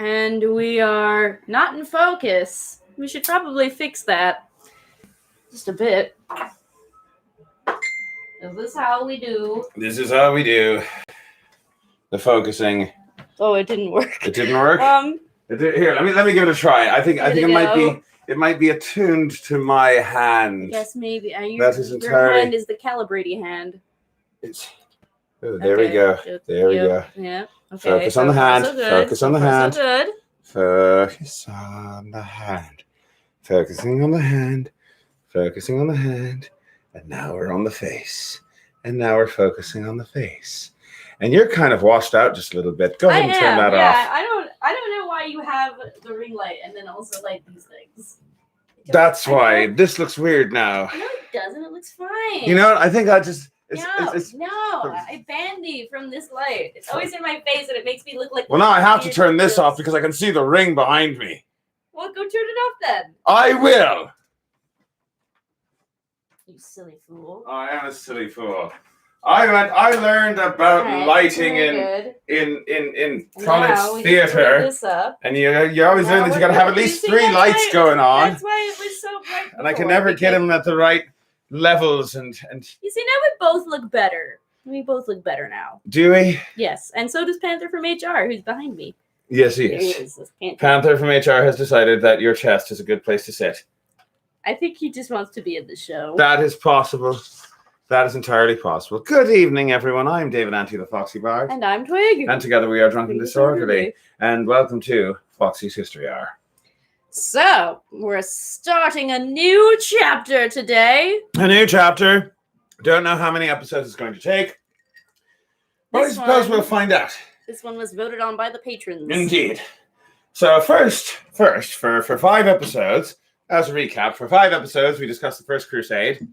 And we are not in focus. We should probably fix that. Just a bit. Is this how we do? This is how we do the focusing. Oh, it didn't work. It didn't work? Here, let me give it a try. I think it might be attuned to my hand. Yes, maybe. That is your entirely... hand is the calibrating hand. There we go. There we go. Yeah. Okay. Focus on the hand. Focus on the hand. So good. Focus on the hand. Focusing on the hand. Focusing on the hand. And now we're on the face. And now we're focusing on the face. And you're kind of washed out just a little bit. Go ahead and turn that off. I don't know why you have the ring light and then also like these things. That's why. This looks weird now. No, it doesn't. It looks fine. You know what? I think I just... I banned you from this light. It's always in my face and it makes me look like... Well, now I have to turn this off because I can see the ring behind me. Well, go turn it off then. I will. You silly fool. I am a silly fool. I learned about lighting in college theater, and you always learn that you got to have at least 3 lights going on. That's why it was so bright. And I can never get them at the right levels. And you see, now we both look better. We both look better now. Do we? Yes, and so does Panther from HR, who's behind me. Yes, he is. Panther from HR has decided that your chest is a good place to sit. I think he just wants to be in the show. That is possible. That is entirely possible. Good evening, everyone. I'm David Ante, the Foxy Bard. And I'm Twig. And together we are Drunk and Disorderly. And welcome to Foxy's History Hour. So, we're starting a new chapter today. A new chapter. Don't know how many episodes it's going to take. But I suppose we'll find out. This one was voted on by the patrons. Indeed. So first, for 5 episodes, as a recap, for 5 episodes, we discussed the First Crusade.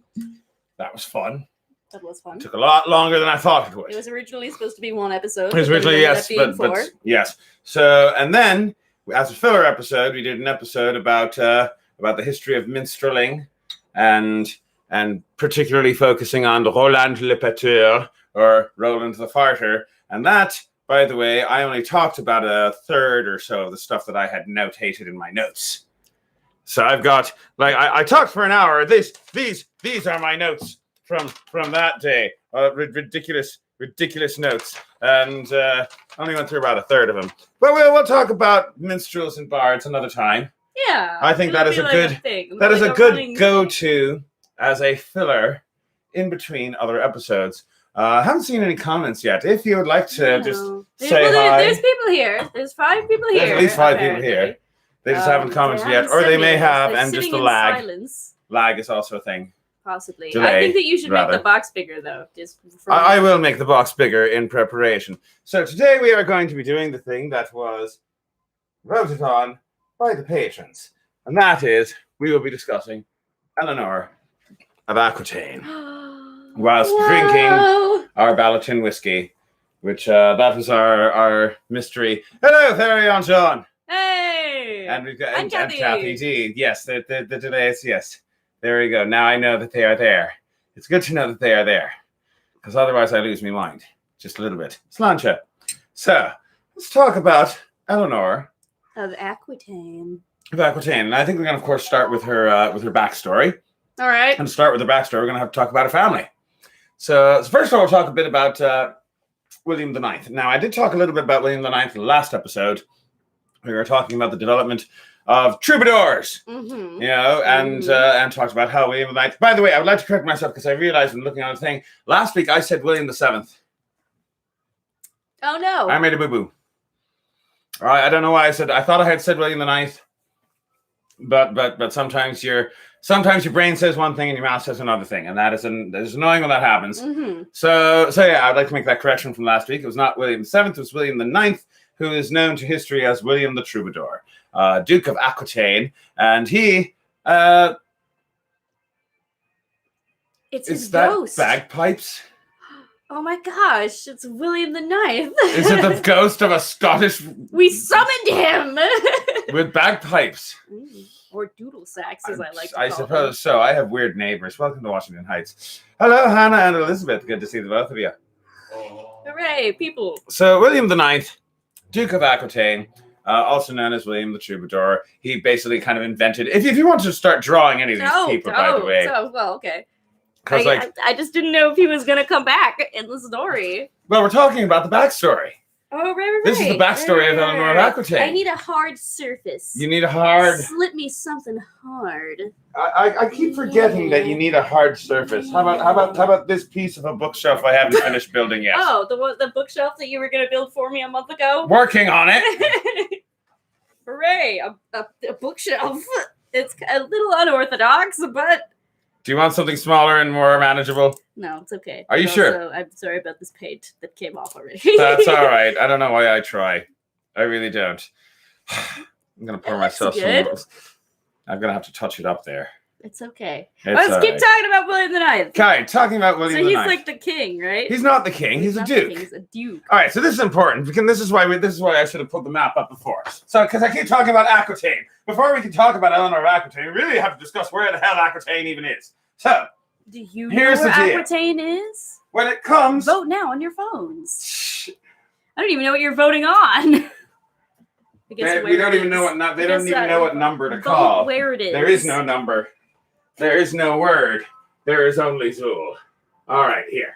That was fun. That was fun. It took a lot longer than I thought it would. It was originally supposed to be 1 episode. It was originally, yes, but yes. So, and then, as a filler episode, we did an episode about the history of minstrelling, and particularly focusing on Roland le Péteur, or Roland the Farter. And that, by the way, I only talked about a third or so of the stuff that I had notated in my notes. So I've got, I talked for an hour. These are my notes from that day. Ridiculous notes. And only went through about a third of them. But we'll talk about minstrels and bards another time. Yeah. I think that is a good go-to as a filler in between other episodes. I haven't seen any comments yet. If you would like to say hi. There's people here. There's 5 people here. There's at least 5 people here. They just haven't commented yet. Or they may have, and just the lag. Silence. Lag is also a thing. Possibly. Delay, I think that you should make the box bigger, though. I will make the box bigger in preparation. So today we are going to be doing the thing that was voted on by the patrons. And that is, we will be discussing Eleanor of Aquitaine. Whilst drinking our Balatin whiskey, which that was our mystery. Hello, Ferry on Sean. Hey! And we've got and Kathy D. Yes, the delays, yes. There we go. Now I know that they are there. It's good to know that they are there. Because otherwise I lose my mind. Just a little bit. Slancha. So, let's talk about Eleanor of Aquitaine. And I think we're going to, of course, start with her backstory. All right. And to start with the backstory, we're going to have to talk about her family. So first of all, we'll talk a bit about William IX. Now, I did talk a little bit about William IX in the last episode. We were talking about the development of troubadours, and talked about how William IX... By the way, I would like to correct myself because I realized when looking at the thing, last week I said William VII. Oh, no. I made a boo-boo. All right, I don't know why I thought I had said William IX, but sometimes your brain says one thing and your mouth says another thing, and that is annoying when that happens. Mm-hmm. So yeah, I'd like to make that correction from last week. It was not William VII, it was William IX, who is known to history as William the Troubadour, Duke of Aquitaine, and he it's is his that ghost. Bagpipes? Oh my gosh, it's William IX. Is it the ghost of a Scottish... We summoned him! With bagpipes. Or doodle sacks, as I like to call I suppose them. So. I have weird neighbors. Welcome to Washington Heights. Hello, Hannah and Elizabeth. Good to see the both of you. Hooray, people. So, William IX, Duke of Aquitaine, also known as William the Troubadour. He basically kind of invented. If you want to start drawing any of these people, by the way. Well, okay. I just didn't know if he was going to come back in the story. Well, we're talking about the backstory. Oh, right. This is the backstory of Eleanor of Aquitaine. I need a hard surface. You need a hard... Slip me something hard. I keep forgetting that you need a hard surface. How about this piece of a bookshelf I haven't finished building yet? Oh, the bookshelf that you were going to build for me a month ago? Working on it. Hooray, a bookshelf. It's a little unorthodox, but... Do you want something smaller and more manageable? No, it's okay. Are you sure? I'm sorry about this paint that came off already. That's all right. I don't know why I try. I really don't. I'm going to pour myself some more. I'm going to have to touch it up there. It's okay. Let's keep talking about William the Ninth. Okay, talking about William the Ninth. So he's like the king, right? He's not the king. He's a duke. He's a duke. All right, so this is important because this is why I should have put the map up before. So, because I keep talking about Aquitaine. Before we can talk about Eleanor of Aquitaine, we really have to discuss where the hell Aquitaine even is. So, do you know where Aquitaine is? When it comes... Vote now on your phones. I don't even know what you're voting on. We don't even know what they don't even know what number to call. Where it is. There is no number. There is no word. There is only Zool. All right, here.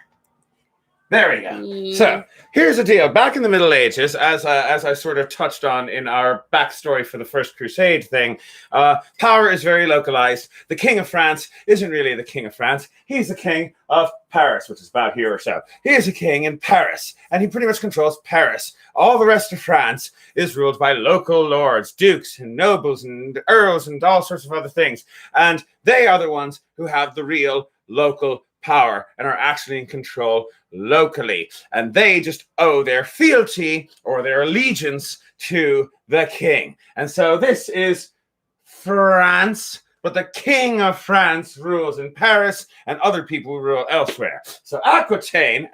There we go. Yeah. So here's the deal. Back in the Middle Ages, as I sort of touched on in our backstory for the First Crusade thing, power is very localized. The King of France isn't really the King of France. He's the King of Paris, which is about here or so. He is a king in Paris, and he pretty much controls Paris. All the rest of France is ruled by local lords, dukes and nobles and earls and all sorts of other things. And they are the ones who have the real local power and are actually in control locally. And they just owe their fealty or their allegiance to the king. And so this is France, but the King of France rules in Paris and other people rule elsewhere. So Aquitaine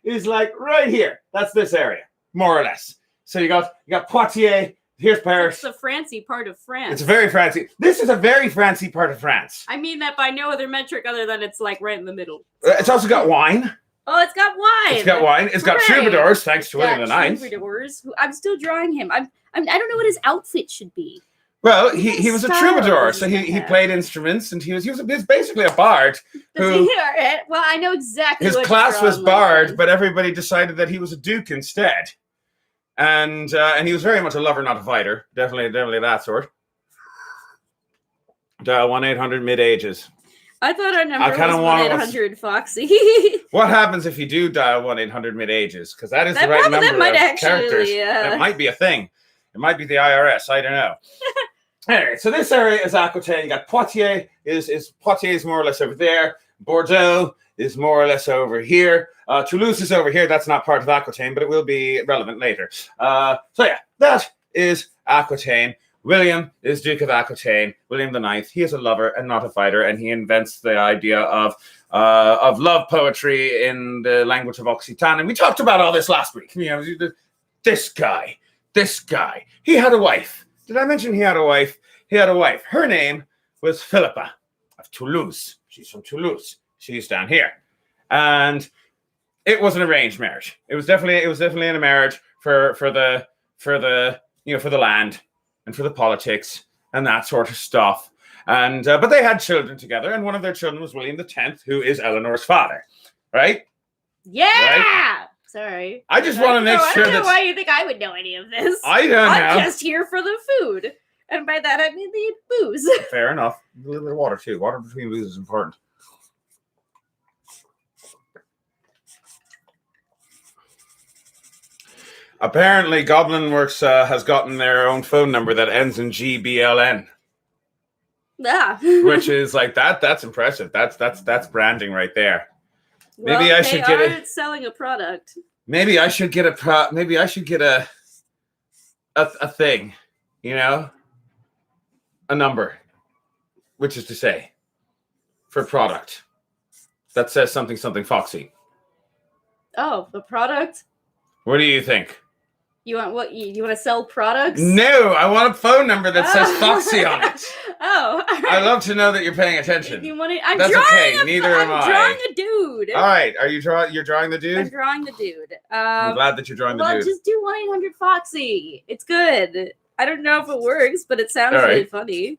is like right here. That's this area, more or less. So you got Poitiers. Here's Paris. It's a fancy part of France. It's a very fancy. This is a very fancy part of France. I mean that by no other metric other than it's like right in the middle. It's also got wine. Oh, it's got wine. It's got wine. It's got troubadours, thanks to William the Ninth. Troubadours. I'm still drawing him. I don't know what his outfit should be. Well, he was a troubadour, so he played instruments, and he was basically a bard. Well, I know exactly. His class was bard, but everybody decided that he was a duke instead. And he was very much a lover, not a fighter. Definitely that sort. Dial 1-800-MID-AGES. I thought our number was 1-800 Foxy. What happens if you do dial 1-800-MID-AGES? Because that is the right number of characters. It might be a thing. It might be the IRS. I don't know. Anyway, so this area is Aquitaine. You got Poitiers. Poitiers is more or less over there. Bordeaux is more or less over here. Toulouse is over here. That's not part of Aquitaine, but it will be relevant later. So yeah, that is Aquitaine. William is Duke of Aquitaine. William the Ninth. He is a lover and not a fighter, and he invents the idea of love poetry in the language of Occitan. And we talked about all this last week. You know, this guy. He had a wife. Did I mention he had a wife? He had a wife. Her name was Philippa of Toulouse. She's from Toulouse. She's down here, and it was an arranged marriage. It was definitely a marriage for the land and for the politics and that sort of stuff. And but they had children together, and one of their children was William X, who is Eleanor's father, right? Yeah. Right? Sorry. I just want to make sure that. I don't know why you think I would know any of this. I don't know. I'm just here for the food, and by that I mean the booze. Fair enough. A little bit of water too. Water between booze is important. Apparently, Goblin Works has gotten their own phone number that ends in GBLN. Yeah. Which is like that. That's impressive. That's branding right there. Well, maybe I should get it. Selling a product. Maybe I should get a Maybe I should get a thing. You know, a number, which is to say, for product that says something Foxy. Oh, the product. What do you think? You want what? You want to sell products? No, I want a phone number that says Foxy on it. Oh, all right. I love to know that you're paying attention. If you want to, I'm That's drawing okay. Neither am I. I'm drawing a dude. All right. Are you You're drawing the dude? I'm drawing the dude. I'm glad that you're drawing the dude. Well, just do 1-800-Foxy. It's good. I don't know if it works, but it sounds really funny.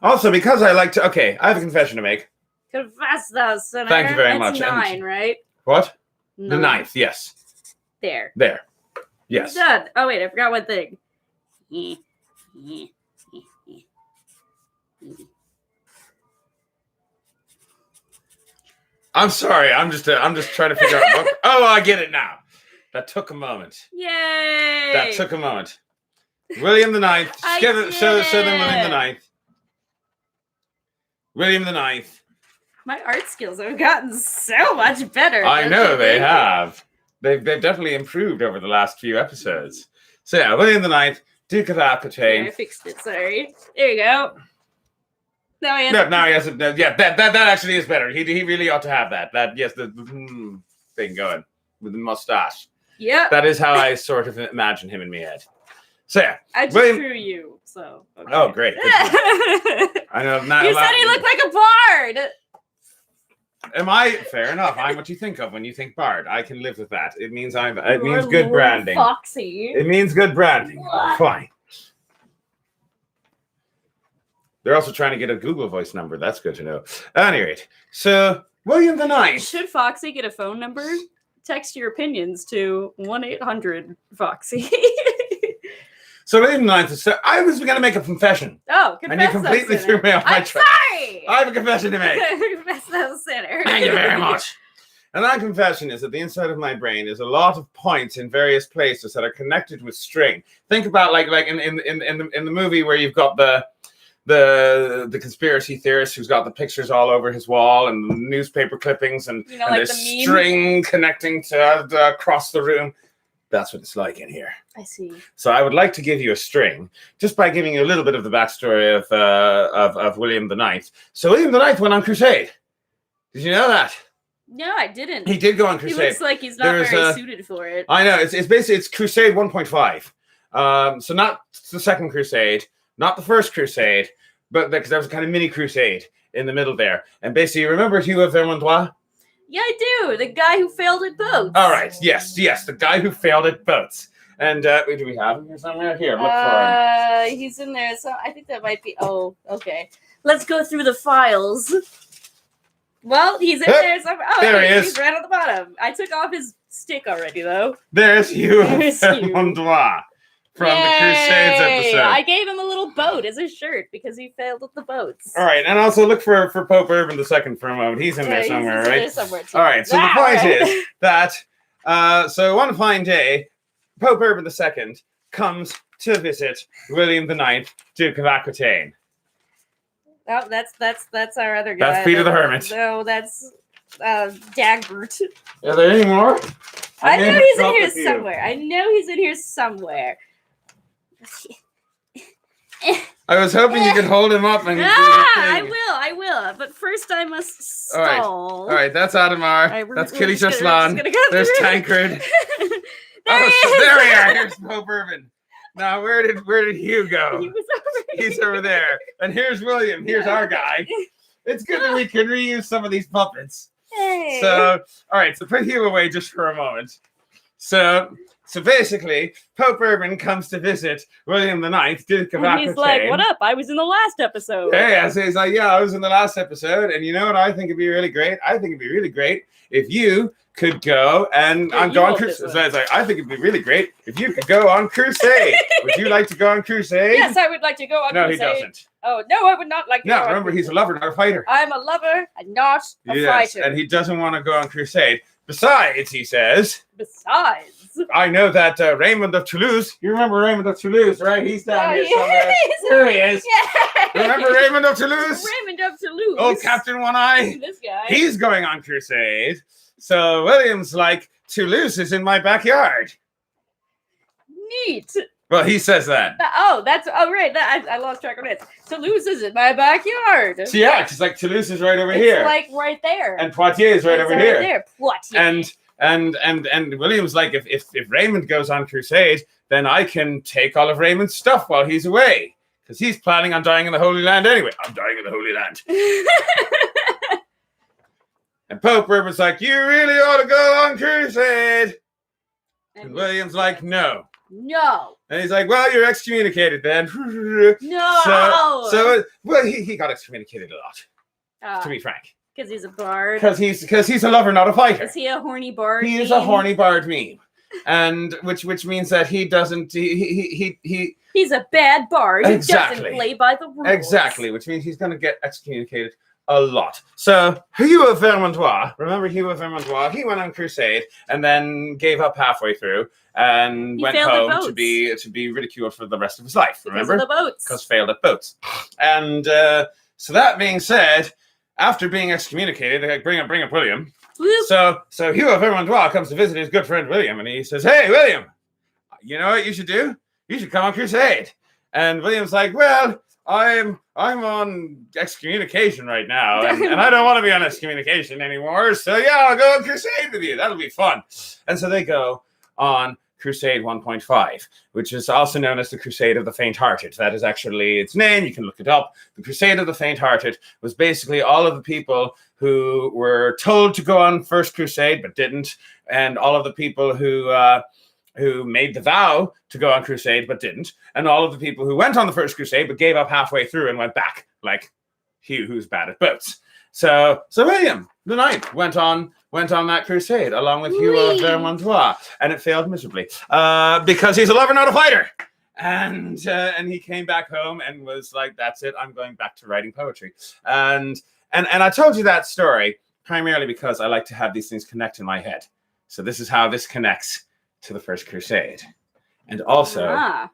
Also, because I like to... Okay, I have a confession to make. Confess thou sinner. Thank you very That's much. 9, right? What? 9. The 9th, yes. There. Yes. Done. Oh, wait, I forgot one thing. I'm sorry. I'm just trying to figure out... Oh, I get it now. That took a moment. Yay! That took a moment. William the Ninth. Show them William the Ninth. William the Ninth. My art skills have gotten so much better. I know they have. They've definitely improved over the last few episodes. So yeah, William the Ninth, Duke of Aquitaine. I fixed it. Sorry. There you go. Now he has Yeah, that actually is better. He really ought to have that. The thing going with the mustache. Yeah. That is how I sort of imagine him in my head. So yeah, I just drew you. So. Okay. Oh, great. I know. You said he looked like a bard. Am I? Fair enough. I'm what you think of when you think bard. I can live with that. It means It means good branding. Foxy. It means good branding. Fine. They're also trying to get a Google Voice number. That's good to know. At any rate, so William the Ninth. Should Foxy get a phone number? Text your opinions to 1-800-Foxy. So William the Ninth. I was going to make a confession. Oh, confess. And you completely threw me off my track. Sorry. I have a confession to make. Confess thou sinner. Thank you very much. And that confession is that the inside of my brain is a lot of points in various places that are connected with string. Think about like in the movie where you've got the conspiracy theorist who's got the pictures all over his wall and the newspaper clippings and, like there's the string connecting to across the room. That's what it's like in here. I see. So I would like to give you a string just by giving you a little bit of the backstory of William the Ninth. So William the Ninth went on crusade. Did you know that? No, I didn't. He did go on crusade. He looks like he's not very suited for it. I know. It's basically Crusade 1.5. So not the Second Crusade, not the First Crusade, but because there was a kind of mini crusade in the middle there. And basically, remember Hugh of Vermandois? Yeah, I do. The guy who failed at boats. All right. Yes. The guy who failed at boats. And do we have him here somewhere? Here, look for him. He's in there. So I think that might be. Oh, okay. Let's go through the files. Well, he's in there somewhere. Oh, there he is. He's right on the bottom. I took off his stick already, though. There's Hugh of Vermandois from the Crusades episode. I gave him a little boat as a shirt because he failed at the boats. All right, and also look for Pope Urban II for a moment. He's in there somewhere, right? There somewhere too. All right, so the point is that so one fine day, Pope Urban II comes to visit William the Ninth, Duke of Aquitaine. Oh, that's our other guy. That's Peter the Hermit. No, that's Dagbert. Are there any more? I know he's in here somewhere. I know he's in here somewhere. I was hoping you could hold him up and I will. But first I must stall. All right, that's Adamar. That's Killy Chaslan. There's Tancred. There we are. Here's Pope Urban. Now, where did Hugh go? He was over here. He's over there. And here's William. Here's our guy. It's good that we can reuse some of these puppets. Hey. So, all right. So put Hugh away just for a moment. So basically, Pope Urban comes to visit William the Ninth, Duke of Aquitaine. He's like, "What up? I was in the last episode." Hey, so he's like, "Yeah, I was in the last episode, and you know what? I think it'd be really great. I think it'd be really great if you could go and go on crusade." So I was like, "I think it'd be really great if you could go on crusade. Would you like to go on crusade?" Yes, I would like to go on crusade. No, he doesn't. Oh no, I would not like to. No, remember, he's a lover, not a fighter. I'm a lover and not a fighter. And he doesn't want to go on crusade. Besides, he says. Besides. I know that Raymond of Toulouse. You remember Raymond of Toulouse, right? He's down here somewhere. There he is. Yeah. Remember Raymond of Toulouse? Raymond of Toulouse. Oh, Captain One Eye. This guy. He's going on crusade. So William's like, Toulouse is in my backyard. Neat. Well, he says that. Right. I lost track of it. Toulouse is in my backyard. So yeah, it's like Toulouse is right over here. Like right there. And Poitiers is right over here. There. Poitiers. And William's like, if Raymond goes on crusade, then I can take all of Raymond's stuff while he's away. because he's planning on dying in the Holy Land anyway. I'm dying in the Holy Land. And Pope Urban's like, you really ought to go on crusade. And William's like, no. And he's like, well, you're excommunicated then. No. Well, he got excommunicated a lot, to be frank. Because he's a bard. Because he's a lover, not a fighter. Is he a horny bard? He is a horny bard meme. And which means that he doesn't he's a bad bard who doesn't play by the rules. Exactly, which means he's going to get excommunicated a lot. So Hugh of Vermandois, remember Hugh of Vermandois? He went on crusade and then gave up halfway through and went home to be ridiculed for the rest of his life. Remember? Because of the boats. Because failed at boats. And so that being said, after being excommunicated, they bring up William. So Hugh of Vermandois comes to visit his good friend William, and he says, "Hey, William, you know what you should do? You should come on crusade." And William's like, "Well, I'm on excommunication right now, and I don't want to be on excommunication anymore. So yeah, I'll go on crusade with you. That'll be fun." And so they go on Crusade 1.5, which is also known as the Crusade of the Faint-Hearted. That is actually its name. You can look it up. The Crusade of the Faint-Hearted was basically all of the people who were told to go on First Crusade but didn't, and all of the people who made the vow to go on crusade but didn't, and all of the people who went on the First Crusade but gave up halfway through and went back, like Hugh, who's bad at boats. So William the Ninth went on that crusade along with Hugh of Vermandois, and it failed miserably because he's a lover, not a fighter. And he came back home and was like, "That's it. I'm going back to writing poetry." And I told you that story primarily because I like to have these things connect in my head. So this is how this connects to the First Crusade. And also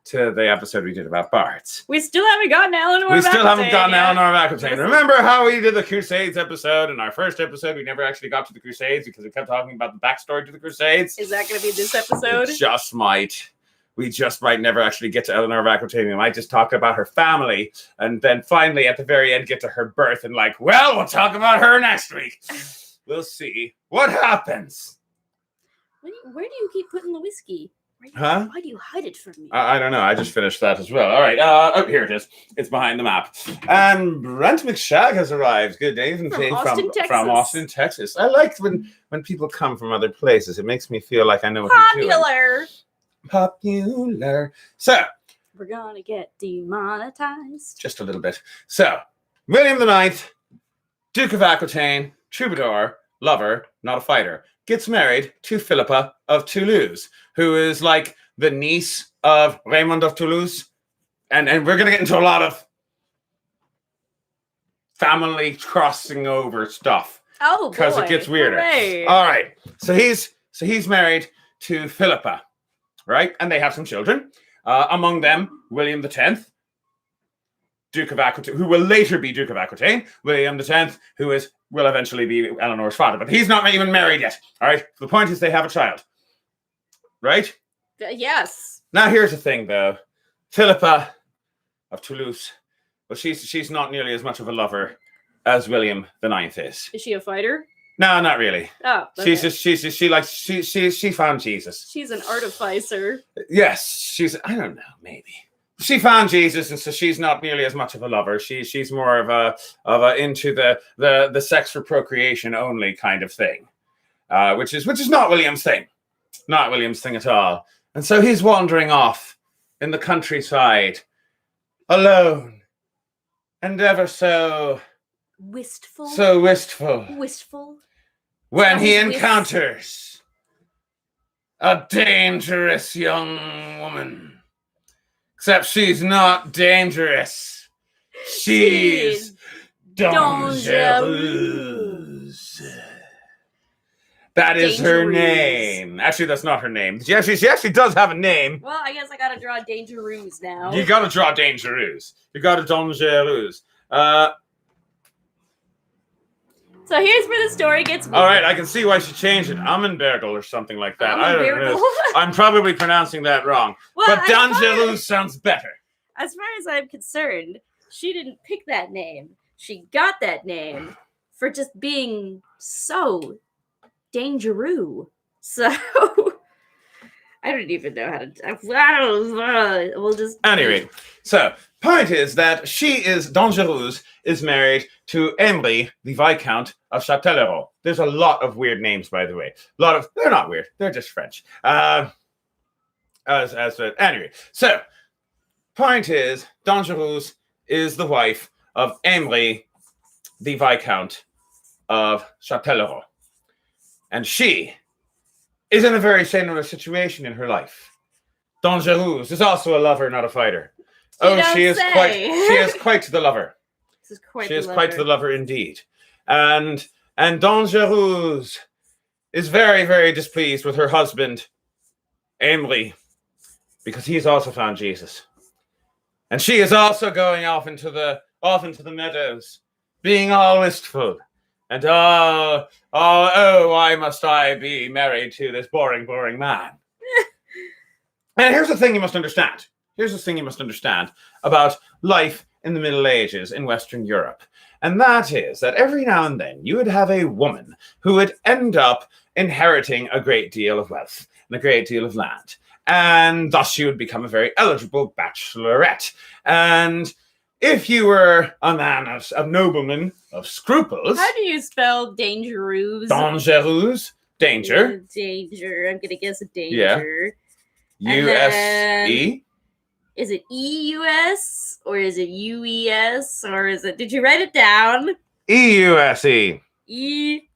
to the episode we did about bards. We still haven't gotten Eleanor of Aquitaine. We still haven't gotten Eleanor of Aquitaine. Remember how we did the Crusades episode? In our first episode, we never actually got to the Crusades because we kept talking about the backstory to the Crusades. Is that going to be this episode? We just might never actually get to Eleanor of Aquitaine. We might just talk about her family, and then finally at the very end get to her birth, and like, well, we'll talk about her next week. We'll see what happens. Where do you keep putting the whiskey? Huh? Why do you hide it from me? I don't know. I just finished that as well. All right. Here it is. It's behind the map. And Brent McShag has arrived. Good day. From Austin, Texas. I like when people come from other places. It makes me feel like I know what I'm doing. Popular. So. We're going to get demonetized. Just a little bit. So, William the Ninth, Duke of Aquitaine, troubadour, lover, not a fighter, gets married to Philippa of Toulouse, who is like the niece of Raymond of Toulouse. And we're going to get into a lot of family crossing over stuff. Oh, boy. Because it gets weirder. Hooray. All right. So he's married to Philippa, right? And they have some children. Among them, William X, Duke of Aquitaine, who will later be Duke of Aquitaine. William X, who will eventually be Eleanor's father, but he's not even married yet. All right. The point is they have a child, right? Yes. Now here's the thing, though. Philippa of Toulouse, well, she's not nearly as much of a lover as William the Ninth is. Is she a fighter? No, not really. Oh, okay. She found Jesus. She's an artificer. Yes, I don't know, maybe. She found Jesus, and so she's not nearly as much of a lover. She's more of a into the sex for procreation only kind of thing, which is not William's thing, not William's thing at all. And so he's wandering off in the countryside, alone, and ever so wistful. So wistful. Wistful. When he encounters a dangerous young woman. Except she's not dangerous. She's dangereuse. That is her name. Actually, that's not her name. She actually does have a name. Well, I guess I gotta draw dangereuse now. You gotta draw dangereuse. You gotta dangereuse. So here's where the story gets weird. All right, I can see why she changed it. Ammenbergel or something like that. I don't know. I'm probably pronouncing that wrong. Well, but dangereuse sounds better. As far as I'm concerned, she didn't pick that name. She got that name for just being so dangerous. So, I don't even know how to. We'll just. Anyway, so point is that Dangereuse is married to Emery, the Viscount of Châtellerault. There's a lot of weird names, by the way. They're not weird. They're just French. Anyway, so point is Dangereuse is the wife of Emery, the Viscount of Châtellerault. And she is in a very similar situation in her life. Dangereuse is also a lover, not a fighter. She is quite the lover. She is quite the lover indeed. And Dangereuse is very, very displeased with her husband, Emery, because he's also found Jesus. And she is also going off into the meadows, being all wistful. And why must I be married to this boring, boring man? And here's the thing you must understand. About life in the Middle Ages in Western Europe. And that is that every now and then you would have a woman who would end up inheriting a great deal of wealth and a great deal of land. And thus she would become a very eligible bachelorette. And if you were a man, a nobleman of scruples... How do you spell dangereuse? Dangereuse. Danger. Danger. I'm going to guess a danger. Yeah. U-S-E. Is it E-U-S? Or is it U-E-S? Or is it... Did you write it down? E-U-S-E. E-U-S-E.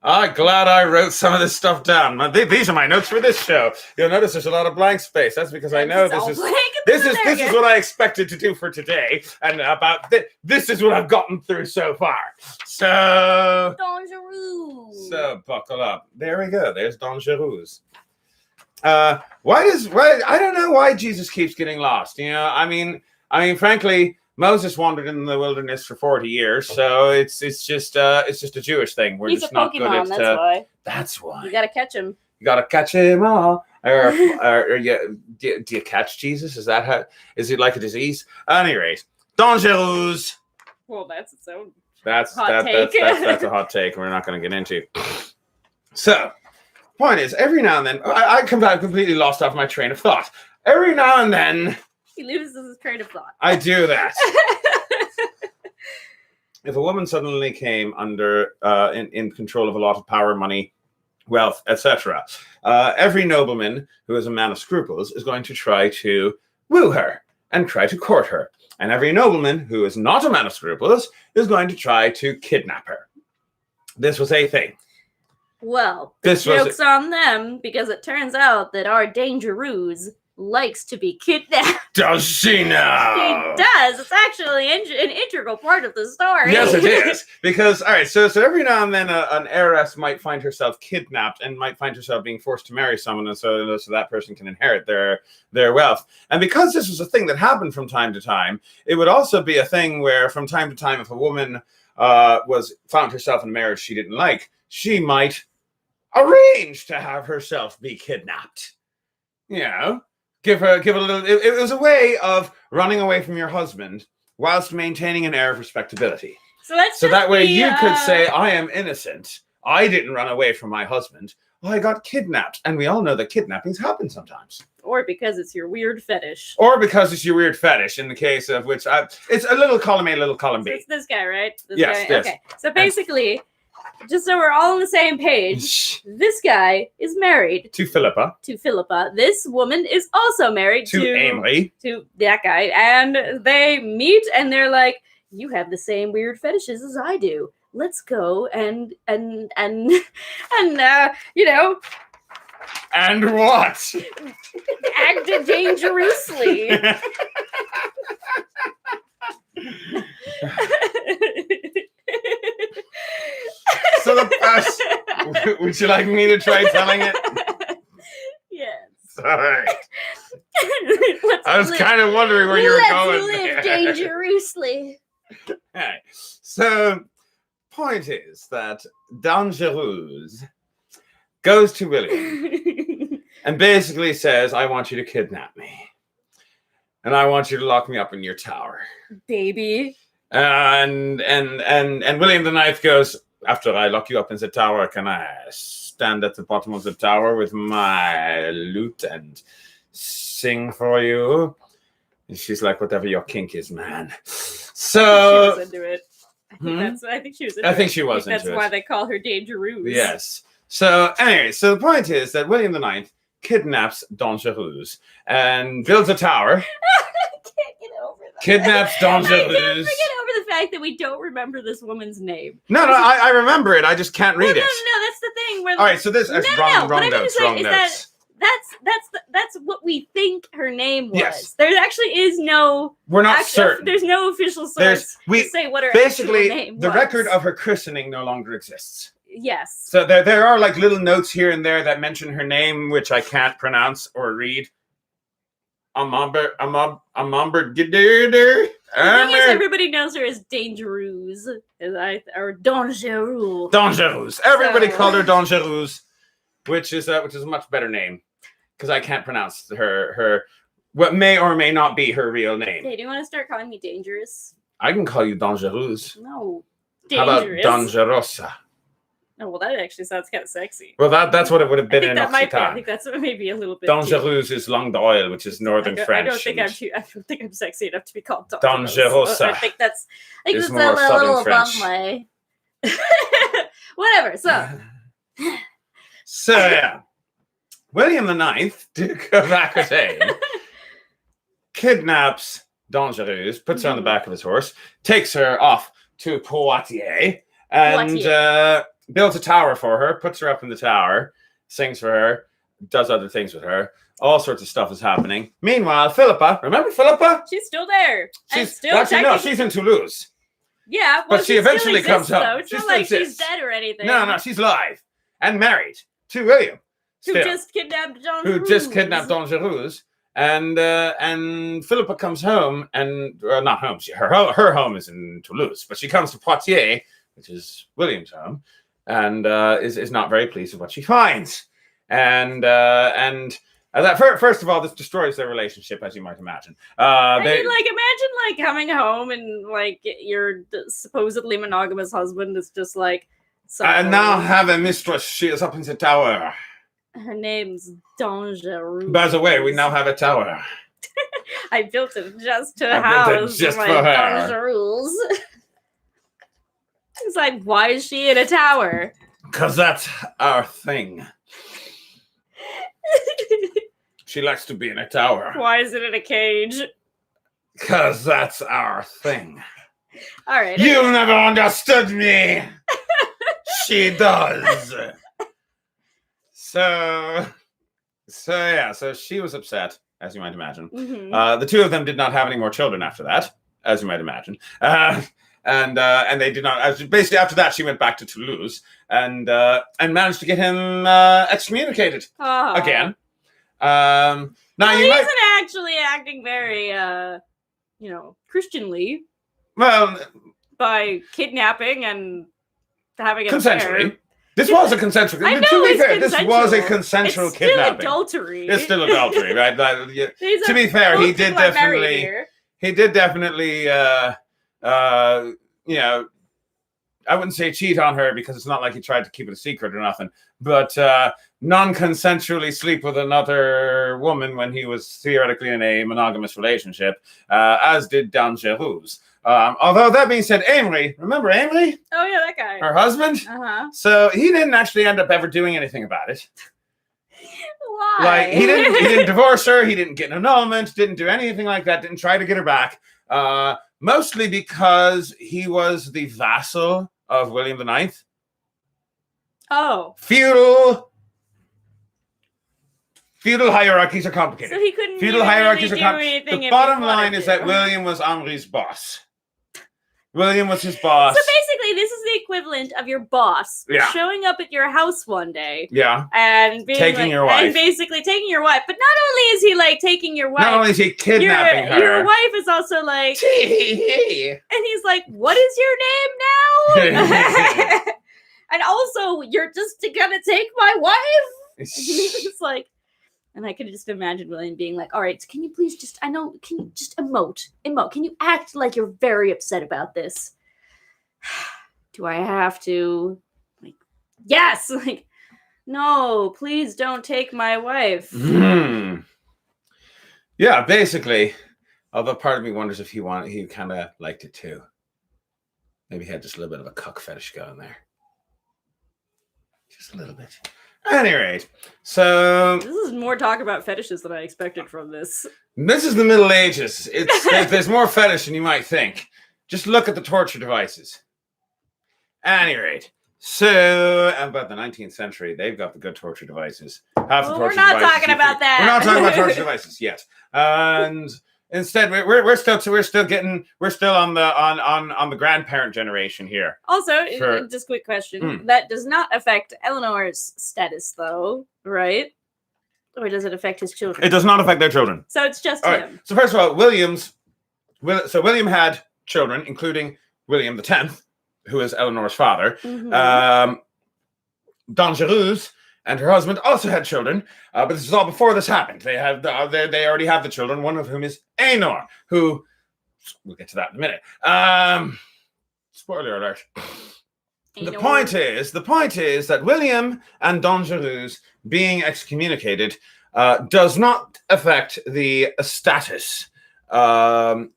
I'm glad I wrote some of this stuff down. These are my notes for this show. You'll notice there's a lot of blank space. That's because I know this is what I expected to do for today, and about this is what I've gotten through so far. So Dangereuse. So buckle up. There we go. There's Dangereuse. I don't know why Jesus keeps getting lost. You know, I mean, frankly, Moses wandered in the wilderness for 40 years, so it's just a Jewish thing. He's just a Pokemon. That's why. That's why. You gotta catch him. You gotta catch him all. Do you catch Jesus? Is it like a disease? Anyways, Dangereuse. Well, that's its own. That's a hot take. We're not going to get into. So, point is, every now and then, I completely lost off my train of thought. Every now and then. He loses his train of thought. I do that. If a woman suddenly came under in control of a lot of power, money, wealth, etc., every nobleman who is a man of scruples is going to try to woo her and try to court her. And every nobleman who is not a man of scruples is going to try to kidnap her. This was a thing. Well, joke's on them, because it turns out that our Dangereuse likes to be kidnapped. Does she now? She does. It's actually an integral part of the story. Yes, it is. Because, all right, so every now and then an heiress might find herself kidnapped and might find herself being forced to marry someone, and so that person can inherit their wealth. And because this was a thing that happened from time to time, it would also be a thing where from time to time, if a woman found herself in a marriage she didn't like, she might arrange to have herself be kidnapped. You know? Give a little. It was a way of running away from your husband whilst maintaining an air of respectability. So that way you could say, I am innocent. I didn't run away from my husband. I got kidnapped. And we all know that kidnappings happen sometimes. Or because it's your weird fetish. In the case of which it's a little column A, little column B. So it's this guy, right? Yes. Okay. So basically, just so we're all on the same page, this guy is married to Philippa. This woman is also married to Amory. To that guy. And they meet and they're like, you have the same weird fetishes as I do. Let's go and you know. And what? Act dangerously. So would you like me to try telling it? Yes. All right. I was kind of wondering where you were going. Let's live dangerously. All right. So, point is that Dangereuse goes to William and basically says, I want you to kidnap me. And I want you to lock me up in your tower. Baby. And William the Ninth goes, after I lock you up in the tower, can I stand at the bottom of the tower with my lute and sing for you. And she's like, whatever your kink is, man. So she was into it. I think she was into I think it. she was into That's it. why they call her Dangereuse. Yes. So anyway, so the point is that William IX kidnaps Dangereuse and builds a tower. Can't get over that. Kidnaps I can't Dangereuse. get over the fact that we don't remember this woman's name. No, I remember it. I just can't read it. No, that's the thing. Where All right, so this wrong what I'm notes. say Wrong is notes. that's what we think her name was. Yes. There actually is no. We're not certain. There's no official source to say what her basically actual name was. the record of her christening no longer exists. Yes. So there are like little notes here and there that mention her name, which I can't pronounce or read. The thing is, everybody knows her as Dangereuse, or Dangereuse. Dangereuse. Everybody So- called her Dangereuse, which is a much better name because I can't pronounce her what may or may not be her real name. Hey, do you want to start calling me Dangerous? I can call you Dangereuse. No. How about Dangerous. Dangerosa? Oh, well, that actually sounds kind of sexy. Well, that's what it would have been in I Occitan. think that's maybe a little bit. Dangereuse is Langue d'Oil, which is northern French. I don't think I'm sexy enough to be called Dangerosa. I think that's Is a more southern little French. above my. Whatever. So yeah, William IX, Duke of Aquitaine, kidnaps Dangereuse, puts her on the back of his horse, takes her off to Poitiers, and builds a tower for her, puts her up in the tower, sings for her, does other things with her. All sorts of stuff is happening. Meanwhile, Philippa, remember Philippa? she's still there. She's she's in Toulouse. Yeah, well, But she eventually comes home. though. It's She not still like she's exists. dead or anything. No, she's alive and married to William. Who still. just kidnapped John? Who just kidnapped Dangereuse, and Philippa comes home, and not home. Her home is in Toulouse, but she comes to Poitiers, which is William's home, and is not very pleased with what she finds, and that first of all, this destroys their relationship, as you might imagine. Imagine coming home and like your supposedly monogamous husband is just like. I now have a mistress. She is up in the tower. Her name's Dangereuse. By the way, we now have a tower. I built it just to I built it house just my for her. Dangereuse. It's like, why is she in a tower? Because that's our thing. She likes to be in a tower. Why is it in a cage? Because that's our thing. All right. You never understood me. She does. So she was upset, as you might imagine. Mm-hmm. The two of them did not have any more children after that, as you might imagine. And they did not. Basically, after that, she went back to Toulouse and managed to get him excommunicated again. Now well, he he might, isn't actually acting very, Christianly well, by kidnapping and having an consensually. affair. This was a consensual. I know to be it's fair, this was a consensual. consensual It's still kidnapping. adultery. It's still adultery, right? To be fair, both he did people are married definitely. here. He did definitely. I wouldn't say cheat on her because it's not like he tried to keep it a secret or nothing, but non-consensually sleep with another woman when he was theoretically in a monogamous relationship, as did Dangereuse. Although that being said, Amory, remember Amory? Oh yeah, that guy. Her husband? Uh-huh. So he didn't actually end up ever doing anything about it. Why? Like he didn't divorce her, he didn't get an annulment, didn't do anything like that, didn't try to get her back. Mostly because he was the vassal of William IX. Oh. Feudal hierarchies are complicated. So he couldn't Feudal even hierarchies really are do anything complicated. The if bottom he wanted line is to. that William was Henri's boss. William was his boss. So basically, this is the equivalent of your boss showing up at your house one day. Yeah. And being taking your wife. And basically taking your wife. But not only is he like taking your wife. Not only is he kidnapping her. Your wife is also like. And he's like, what is your name now? And also, you're just gonna take my wife? It's like. And I could just imagine William being like, all right, can you please just, can you just emote? Can you act like you're very upset about this? Do I have to? Like, yes! Like, No, please don't take my wife. Yeah, basically. Although part of me wonders if he kind of liked it too. Maybe he had just a little bit of a cuck fetish going there. Just a little bit. At any rate, so... This is more talk about fetishes than I expected from this. This is the Middle Ages. There's more fetish than you might think. Just look at the torture devices. At any rate, so about the 19th century, they've got the good torture devices. We're not talking about that. We're not talking about torture devices yet. And... Instead, we're still on the grandparent generation here. Also, just quick question: that does not affect Eleanor's status, though, right? Or does it affect his children? It does not affect their children. So it's just all him. Right. So first of all, William had children, including William X, who is Eleanor's father. Mm-hmm. Dangereuse and her husband also had children, but this is all before this happened. They already have the children, one of whom is Eleanor, who we'll get to that in a minute. Spoiler alert. The point is that William and Dangereuse being excommunicated does not affect the status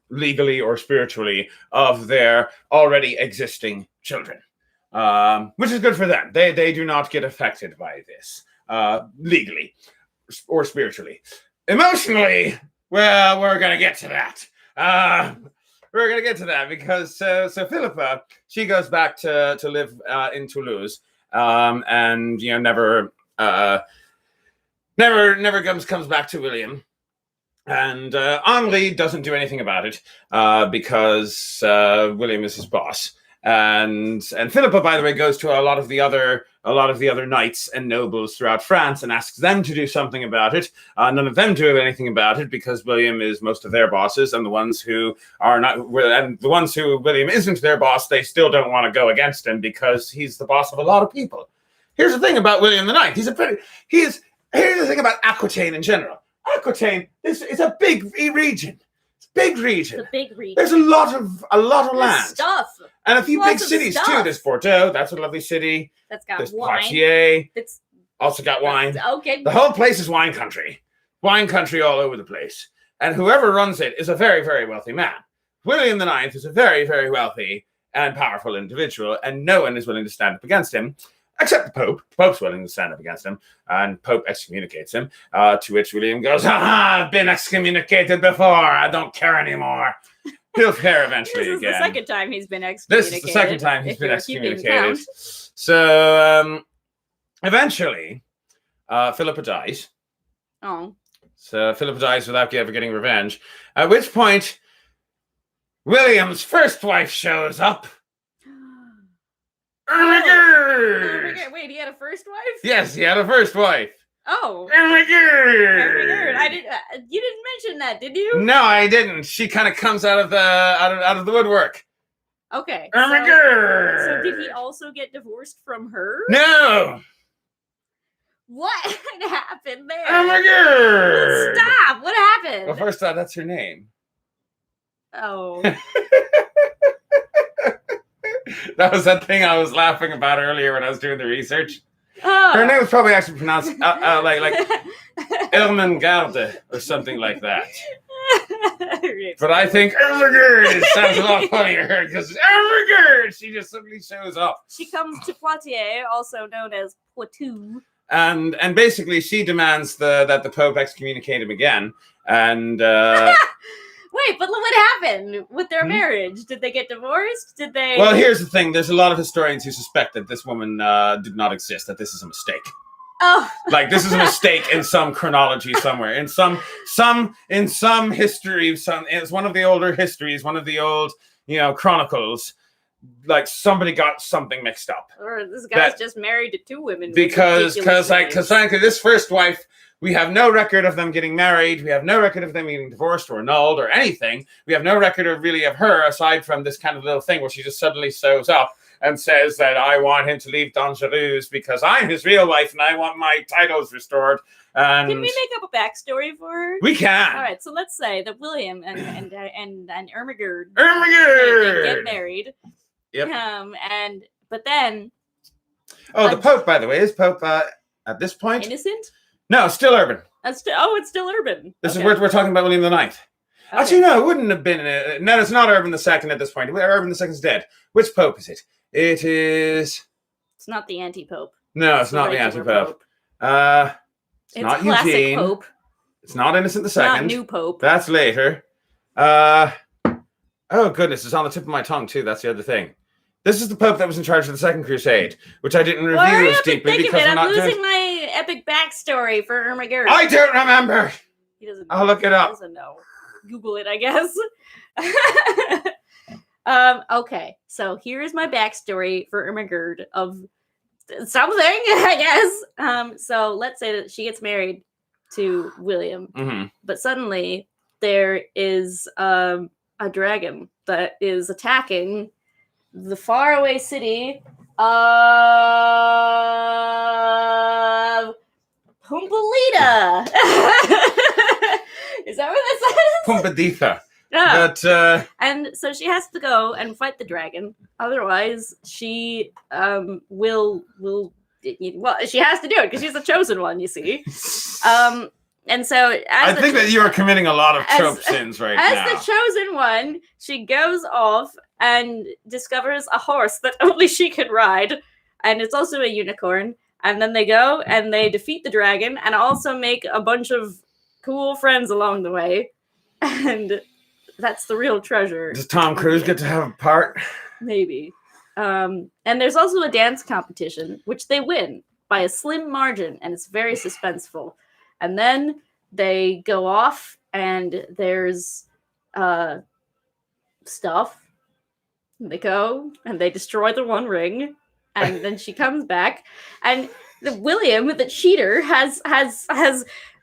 legally or spiritually of their already existing children. Which is good for them. They do not get affected by this legally or spiritually. Emotionally, well, we're gonna get to that. We're gonna get to that because so Philippa, she goes back to live in Toulouse, and never comes back to William. And Henri doesn't do anything about it because William is his boss. And Philippa, by the way, goes to a lot of the other knights and nobles throughout France and asks them to do something about it. None of them do anything about it because William is most of their bosses, and the ones who are not, and the ones who William isn't their boss, they still don't want to go against him because he's the boss of a lot of people. Here's the thing about William IX. Here's the thing about Aquitaine in general. Aquitaine is a big region. Big region. It's a big region. There's a lot of land. Stuff. And a few big cities too. There's Bordeaux, that's a lovely city. That's got There's wine. Poitiers. It's also got wine. Okay. The whole place is wine country. Wine country all over the place. And whoever runs it is a very, very wealthy man. William IX is a very, very wealthy and powerful individual, and no one is willing to stand up against him. Except the Pope. The Pope's willing to stand up against him, and Pope excommunicates him, to which William goes, I've been excommunicated before, I don't care anymore. He'll care eventually again. This is the second time he's been excommunicated. This is the second time he's been excommunicated. So, eventually, Philippa dies. Oh. So, Philippa dies without ever getting revenge, at which point, William's first wife shows up. Wait, he had a first wife? Yes, he had a first wife. Oh. I you didn't mention that, did you? No, I didn't. She kind of comes out of the woodwork. Okay. So did he also get divorced from her? No. What happened there? Stop. What happened? Well, first off, that's her name. Oh. That was that thing I was laughing about earlier when I was doing the research. Oh. Her name was probably actually pronounced like Ermengarde or something like that. But I think Ermengarde sounds a lot funnier because Ermengarde, she just suddenly shows up. She comes to Poitiers, also known as Poitou. And basically she demands that the Pope excommunicate him again. And wait, but what happened with their marriage? Did they get divorced? Did they? Well, here's the thing. There's a lot of historians who suspect that this woman did not exist, that this is a mistake. Oh. Like, this is a mistake in some chronology somewhere. In some history, it's one of the older histories, one of the old, chronicles. Like, somebody got something mixed up. Or this guy's just married to two women. Because frankly, this first wife, we have no record of them getting married. We have no record of them getting divorced or annulled or anything. We have no record of her aside from this kind of little thing where she just suddenly shows up and says that I want him to leave Dangereuse because I'm his real wife and I want my titles restored. And can we make up a backstory for her? We can. All right, so let's say that William and Ermengarde get married. Yep. But then. Oh, the Pope, by the way, is Pope at this point. Innocent? No, still urban. It's still urban. This is we're talking about William the Ninth. Okay. Actually, no, it wouldn't have been. No, it's not Urban II at this point. Urban II is dead. Which pope is it? It is. It's not the anti-pope. No, it's not the anti-pope. It's not classic Eugene. Pope. It's not Innocent II. It's not new pope. That's later. Oh goodness, it's on the tip of my tongue too. That's the other thing. This is the pope that was in charge of the Second Crusade, which I didn't review as deeply because I'm losing my epic backstory for Ermagerd. I don't remember. He doesn't. I'll look it up. He doesn't know. Google it, I guess. Okay, so here's my backstory for Ermagerd of something, I guess. So let's say that she gets married to William, but suddenly there is a dragon that is attacking the faraway city of Compostela. Is that what that says? Compostela. Yeah. But, and so she has to go and fight the dragon. Otherwise, she will. Well, she has to do it because she's the chosen one. You see. And so, I think that you are committing a lot of trope sins right now. As the chosen one, she goes off and discovers a horse that only she can ride, and it's also a unicorn. And then they go and they defeat the dragon, and also make a bunch of cool friends along the way. And that's the real treasure. Does Tom Cruise get to have a part? Maybe. And there's also a dance competition, which they win by a slim margin, and it's very suspenseful. And then they go off, and there's stuff. They go, and they destroy the One Ring, and then she comes back, and William, the cheater, has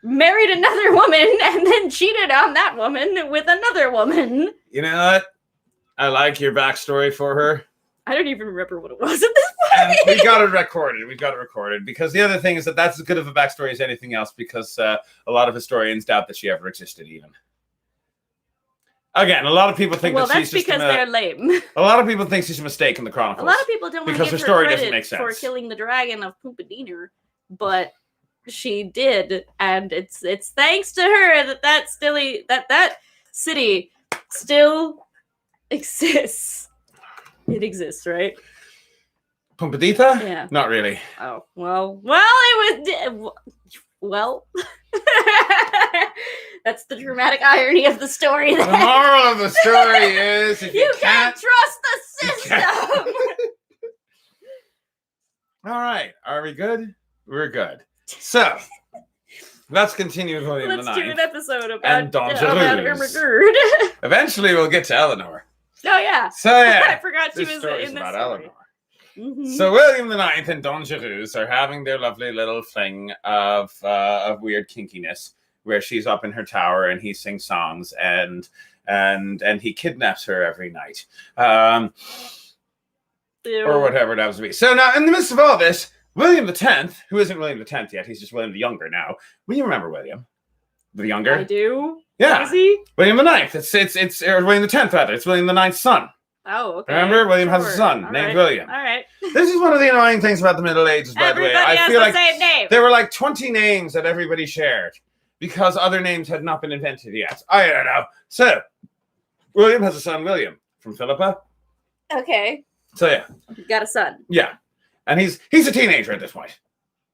married another woman, and then cheated on that woman with another woman. You know what? I like your backstory for her. I don't even remember what it was at this point. And we got it recorded. Because the other thing is that that's as good of a backstory as anything else, because a lot of historians doubt that she ever existed even. Again, a lot of people think that she's just because they're lame. A lot of people think she's a mistake in the Chronicles. A lot of people don't want to give her story credit doesn't make sense. For killing the dragon of Compostela, but she did, and it's thanks to her that city still exists. It exists, right? Compostela? Yeah. Not really. Oh, well, it was... Well... That's the dramatic irony of the story. The moral of the story is... If you can't trust the system! All right. Are we good? We're good. So... Let's continue with William the Ninth. Let's do an episode about Ermagerd. Eventually, we'll get to Eleanor. Oh, yeah. So, yeah. I forgot she was in this about story. Eleanor. So, William the Ninth and Don Giroux are having their lovely little fling of weird kinkiness, where she's up in her tower and he sings songs and he kidnaps her every night. Or whatever it happens to be. So, now, in the midst of all this, William X, who isn't William X yet, he's just William the Younger now. Will you remember William the Younger? I do. Yeah. Is he? William IX. It's or William X rather. It's William IX's son. Oh, okay. Remember, William has a son named William. All right. This is one of the annoying things about the Middle Ages, by the way. I feel like same name. There were like 20 names that everybody shared because other names had not been invented yet. I don't know. So, William has a son, William, from Philippa. Okay. So yeah. He's got a son. Yeah. And he's a teenager at this point.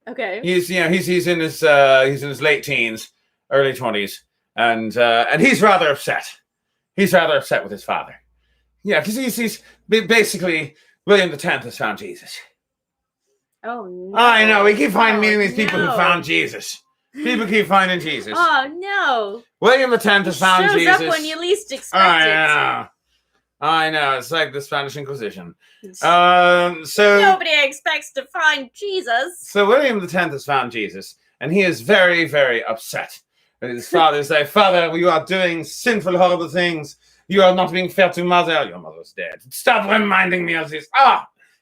Okay. He's in his late teens, early 20s, and he's rather upset. He's rather upset with his father. Yeah, because he's basically William X has found Jesus. Oh no! I know. We keep finding these people who found Jesus. People keep finding Jesus. Oh no! William X has found Jesus. Shows up when you least expect it. I know. It's like the Spanish Inquisition. So nobody expects to find Jesus. So William X has found Jesus, and he is very, very upset. And his father is like, "Father, you are doing sinful, horrible things. You are not being fair to mother. Your mother's dead. Stop reminding me of this."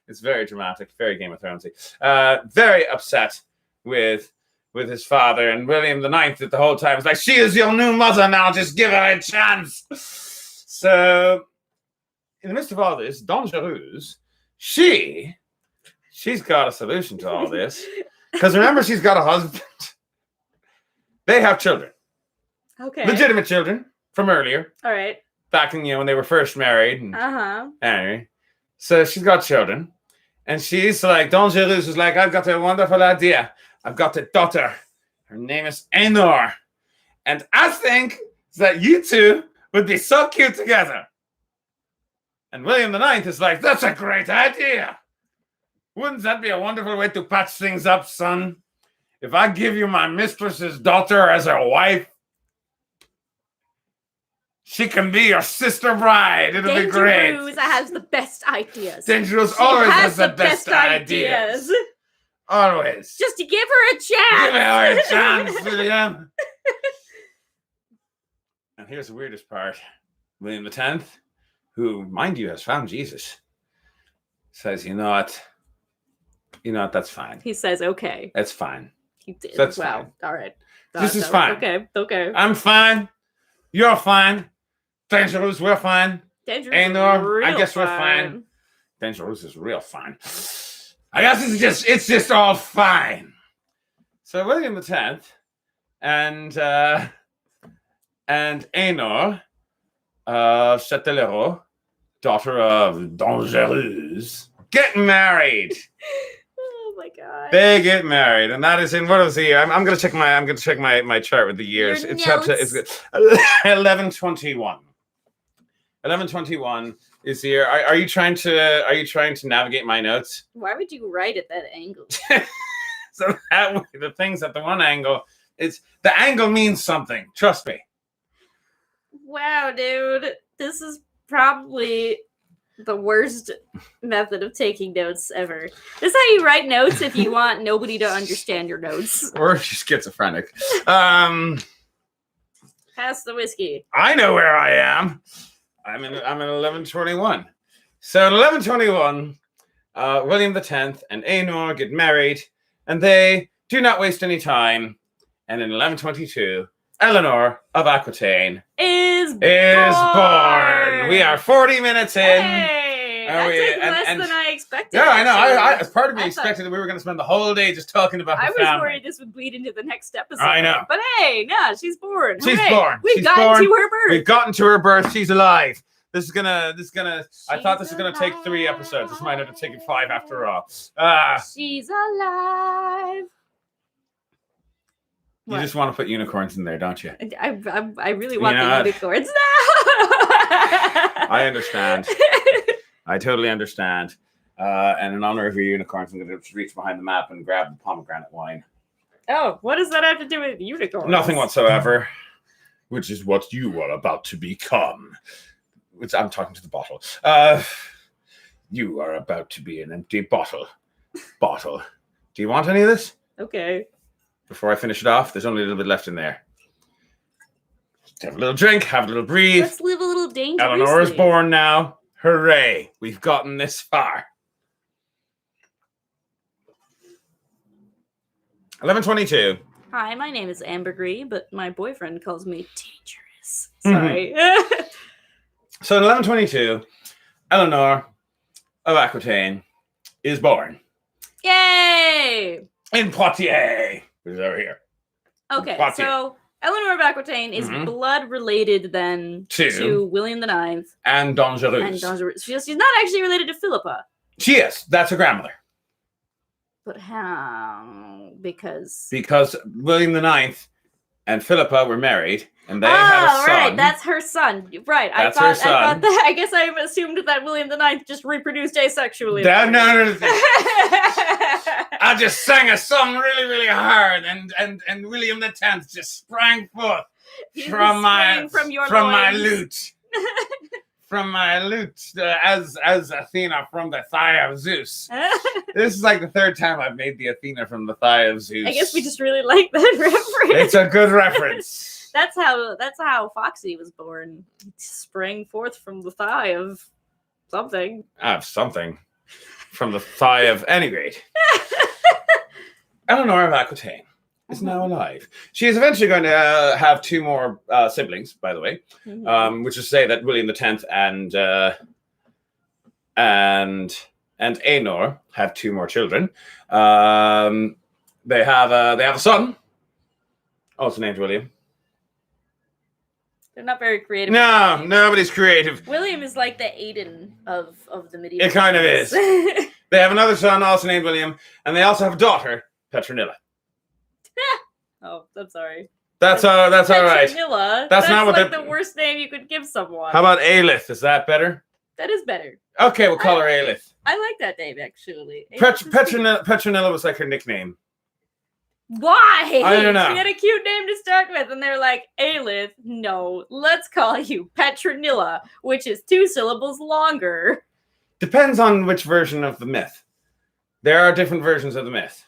It's very dramatic, very Game of Thronesy. Very upset with his father, and William IX at the whole time is like, "She is your new mother now. Just give her a chance." So, in the midst of all this, Don Giroux, she's got a solution to all this. Because remember, she's got a husband. They have children. Okay. Legitimate children from earlier. All right. Back in, when they were first married. Anyway. So she's got children. And she's like, Dangereuse is like, I've got a wonderful idea. I've got a daughter. Her name is Eleanor. And I think that you two would be so cute together. And William IX is like, that's a great idea. Wouldn't that be a wonderful way to patch things up, son? If I give you my mistress's daughter as a wife, she can be your sister bride. It'll be great. Dangereuse has the best ideas. Dangereuse always has the best ideas. Always. Just to give her a chance. Give her a chance, William. And here's the weirdest part. William X, who, mind you, has found Jesus, says, you know what, that's fine. He says, okay. That's fine. He did. That's wow. fine. All right. This is fine. Okay. I'm fine. You're fine. Dangereuse, we're fine. Dangereuse, I guess we're fine. Dangereuse is real fine. I guess it's just all fine. So William X and Eleanor of Châtellerault, daughter of Dangereuse, get married. Oh my god. They get married, and that is in what was the year? I'm gonna check my chart with the years. It's 1121. 1121 is the year. Are you trying to navigate my notes? Why would you write at that angle? So that way, the things at the one angle, the angle means something. Trust me. Wow, dude. This is probably the worst method of taking notes ever. This is how you write notes if you want nobody to understand your notes. Or if you're schizophrenic. Pass the whiskey. I know where I am. I'm in 1121. So in 1121, William X and Eleanor get married, and they do not waste any time. And in 1122, Eleanor of Aquitaine is born. We are 40 minutes in. Hey, that took less than I expected. Yeah, I know. I as part of me expected that we were going to spend the whole day just talking about the family. I was worried this would bleed into the next episode. I know. But hey, no, she's born. She's born. We've gotten to her birth. We've gotten to her birth. She's alive. This is gonna. I thought this was gonna take 3 episodes. This might have to take 5 after all. She's alive. You just want to put unicorns in there, don't you? I really want the unicorns now. I understand. I totally understand. And in honor of your unicorns, I'm going to reach behind the map and grab the pomegranate wine. Oh, what does that have to do with unicorns? Nothing whatsoever. Which is what you are about to become. Which I'm talking to the bottle. You are about to be an empty bottle. Do you want any of this? Okay. Before I finish it off, there's only a little bit left in there. Have a little drink, have a little breathe. Let's live a little dangerously. Eleanor is born now. Hooray. We've gotten this far. 1122. Hi, my name is Ambergris, but my boyfriend calls me Dangerous. Sorry. Mm-hmm. So in 1122, Eleanor of Aquitaine is born. Yay! In Poitiers, which is over here. Okay, so Eleanor of Aquitaine is blood related then to William IX and Dangereuse. She's not actually related to Philippa. She is. That's her grandmother. But how? Because William IX and Philippa were married, and they had a son. Right, that's her son. Right, that's her son. I guess I assumed that William IX just reproduced asexually. No. I just sang a song really, really hard, and William X just sprang forth from my lute. From my lute, as Athena from the thigh of Zeus. This is like the 3rd time I've made the Athena from the thigh of Zeus. I guess we just really like that reference. It's a good reference. That's how Foxy was born. He sprang forth from the thigh of something. Something. From the thigh of any rate. Eleanor of Aquitaine is now alive. She is eventually going to have 2 more siblings, by the way, which is to say that William X and Eleanor have 2 more children. They have a son, also named William. They're not very creative. No, nobody's creative. William is like the Aiden of the medieval. It kind of is. They have another son, also named William, and they also have a daughter, Petronilla. Oh, I'm sorry. That's all right. Petronilla. That's not what like the worst name you could give someone. How about Aelith? Is that better? That is better. Okay, we'll call her Aelith. I like that name, actually. Petronilla was like her nickname. Why? I don't know. She had a cute name to start with, and they're like, Aelith, no, let's call you Petronilla, which is 2 syllables longer. Depends on which version of the myth. There are different versions of the myth,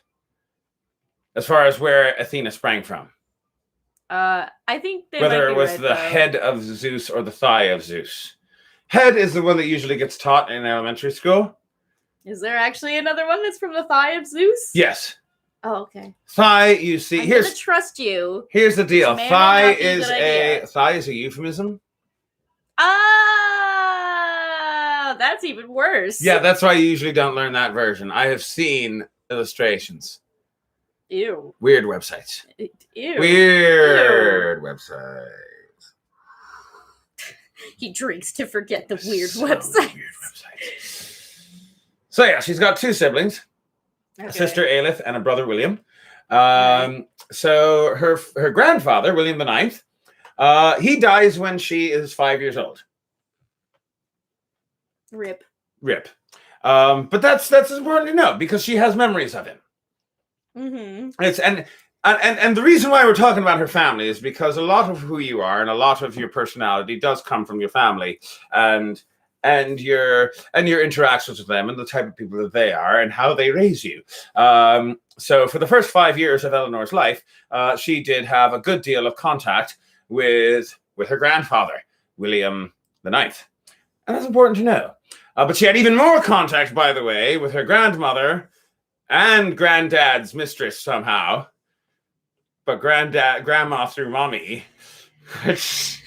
as far as where Athena sprang from. I think they whether might be it was right, the though. head of Zeus or the thigh of Zeus. Head is the one that usually gets taught in elementary school. Is there actually another one that's from the thigh of Zeus? Yes. Oh, okay. Thigh, you see, I'm gonna trust you. Here's the deal. This may Thigh not be a good idea. is a euphemism. Ah, that's even worse. Yeah, that's why you usually don't learn that version. I have seen illustrations. Ew. Weird websites. Ew. Weird websites. He drinks to forget the weird websites. Weird websites. So yeah, she's got 2 siblings. Okay. A sister Aelith and a brother William. So her grandfather, William the Ninth, he dies when she is 5 years old. Rip. But that's important to know because she has memories of him. Mm-hmm. And the reason why we're talking about her family is because a lot of who you are and a lot of your personality does come from your family and your interactions with them and the type of people that they are and how they raise you. So for the first 5 years of Eleanor's life, she did have a good deal of contact with her grandfather, William the Ninth. And that's important to know. But she had even more contact, by the way, with her grandmother and granddad's mistress somehow. But grandma through mommy. Because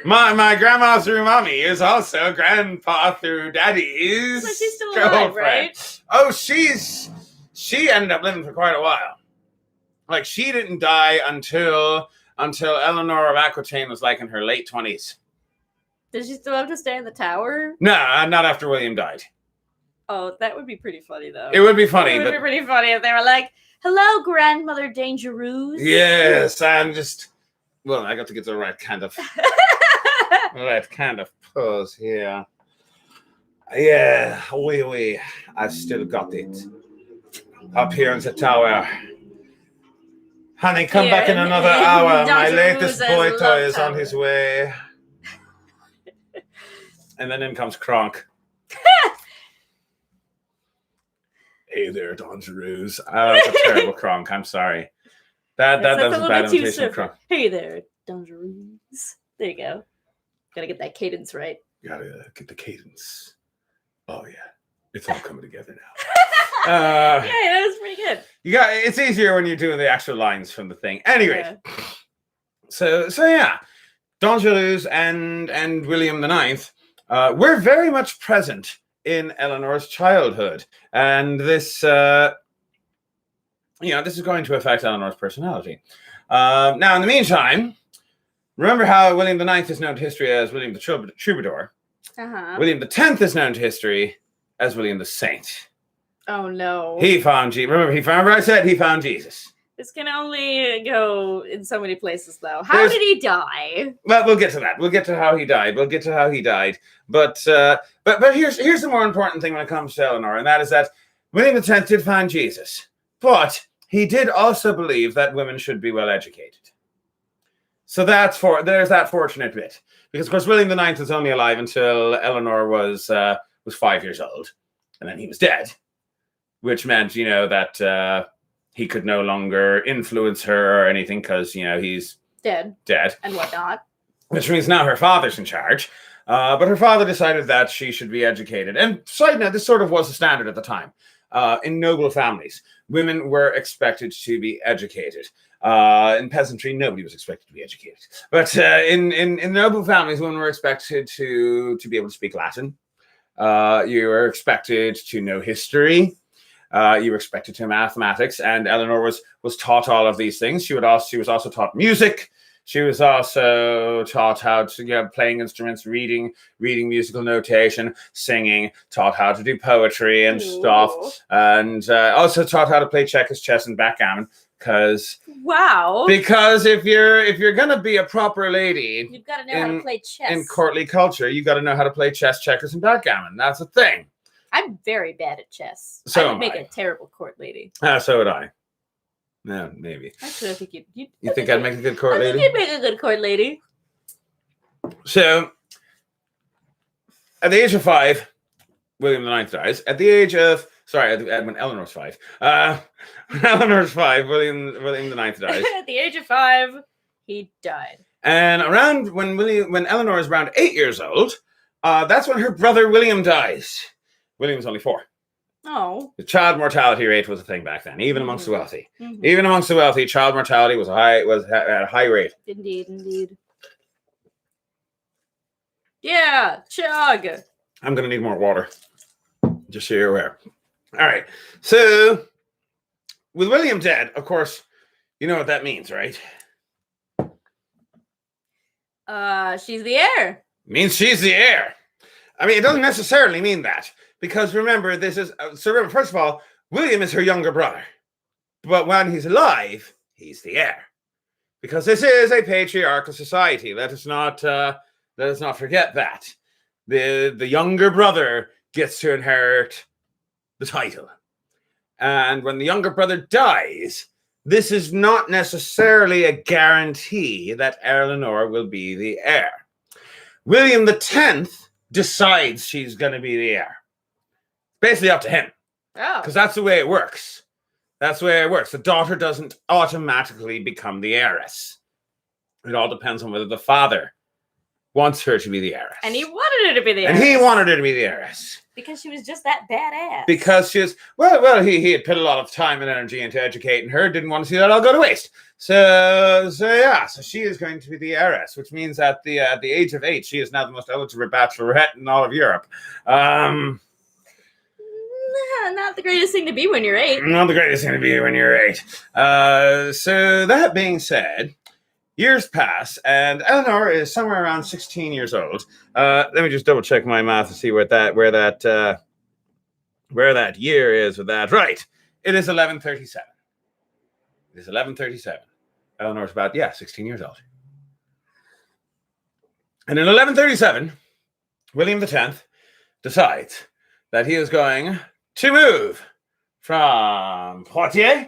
my grandma through mommy is also grandpa through daddy's. So she's still alive, right? Oh, she ended up living for quite a while. Like she didn't die until Eleanor of Aquitaine was like in her late 20s. Did she still have to stay in the tower? No, not after William died. Oh, that would be pretty funny, though. It would be funny. It would be pretty funny if they were like, hello, Grandmother Dangerouse. Yes, I got to get the right kind of pose here. Yeah, oui, I've still got it. Up here in the tower. Honey, come back in another hour. My latest boy toy is on his way. And then in comes Kronk. Hey there, Dangerouse. Oh, that's a terrible Kronk. I'm sorry. That was a bad imitation of Kronk. Hey there, Dangerouse. There you go. Gotta get that cadence right. Gotta get the cadence. Oh yeah, it's all coming together now. Yeah, that was pretty good. It's easier when you're doing the actual lines from the thing. Anyway, so yeah, Dangerouse and William the Ninth were very much present in Eleanor's childhood, and this is going to affect Eleanor's personality. Now, in the meantime, remember how William the Ninth is known to history as William the Troubadour. William the 10th is known to history as William the Saint. Oh no! He found Jesus. Remember I said he found Jesus. This can only go in so many places, though. How did he die? Well, we'll get to that. We'll get to how he died. But here's the more important thing when it comes to Eleanor, and that is that William X did find Jesus, but he did also believe that women should be well educated. So there's that fortunate bit, because of course William IX was only alive until Eleanor was 5 years old, and then he was dead, which meant that. He could no longer influence her or anything because, he's dead and whatnot. Which means now her father's in charge. But her father decided that she should be educated. And side note, this sort of was the standard at the time. In noble families, women were expected to be educated. In peasantry, nobody was expected to be educated. But in noble families, women were expected to be able to speak Latin. You were expected to know history. you were expected to mathematics, and Eleanor was taught all of these things. She was also taught music. She was also taught how to playing instruments, reading musical notation, singing, taught how to do poetry and stuff, and also taught how to play checkers, chess, and backgammon. Because if you're gonna be a proper lady, you've got to know how to play chess. In courtly culture, you got to know how to play chess, checkers, and backgammon. That's a thing. I'm very bad at chess. So I would make a terrible court lady. So would I. Yeah, maybe. Actually, I think you think I'd make a good court lady? I think you'd make a good court lady. So, at the age of 5, William IX dies. At the age of when Eleanor's 5. When Eleanor's 5, William IX dies. At the age of 5, he died. And around when Eleanor is around 8 years old, that's when her brother William dies. William was only 4. Oh. The child mortality rate was a thing back then, even amongst the wealthy. Mm-hmm. Even amongst the wealthy, child mortality was at a high rate. Indeed. Yeah, chug. I'm gonna need more water. Just so you're aware. All right. So, with William dead, of course, you know what that means, right? She's the heir. Means she's the heir. I mean, it doesn't necessarily mean that. Because remember, first of all, William is her younger brother. But when he's alive, he's the heir. Because this is a patriarchal society. Let us not forget that. The younger brother gets to inherit the title. And when the younger brother dies, this is not necessarily a guarantee that Eleanor will be the heir. William X decides she's going to be the heir. Basically up to him. Oh. Because that's the way it works. The daughter doesn't automatically become the heiress. It all depends on whether the father wants her to be the heiress. And he wanted her to be the heiress. Because she was just that badass. Because she was, he had put a lot of time and energy into educating her, didn't want to see that all go to waste. So she is going to be the heiress, which means at the age of 8, she is now the most eligible bachelorette in all of Europe. Not the greatest thing to be when you're 8. So that being said, years pass, and Eleanor is somewhere around 16 years old. Let me just double check my math to see where that year is with that. Right, it is 1137. Eleanor's about 16 years old, and in 1137, William X decides that he is going to move from Poitiers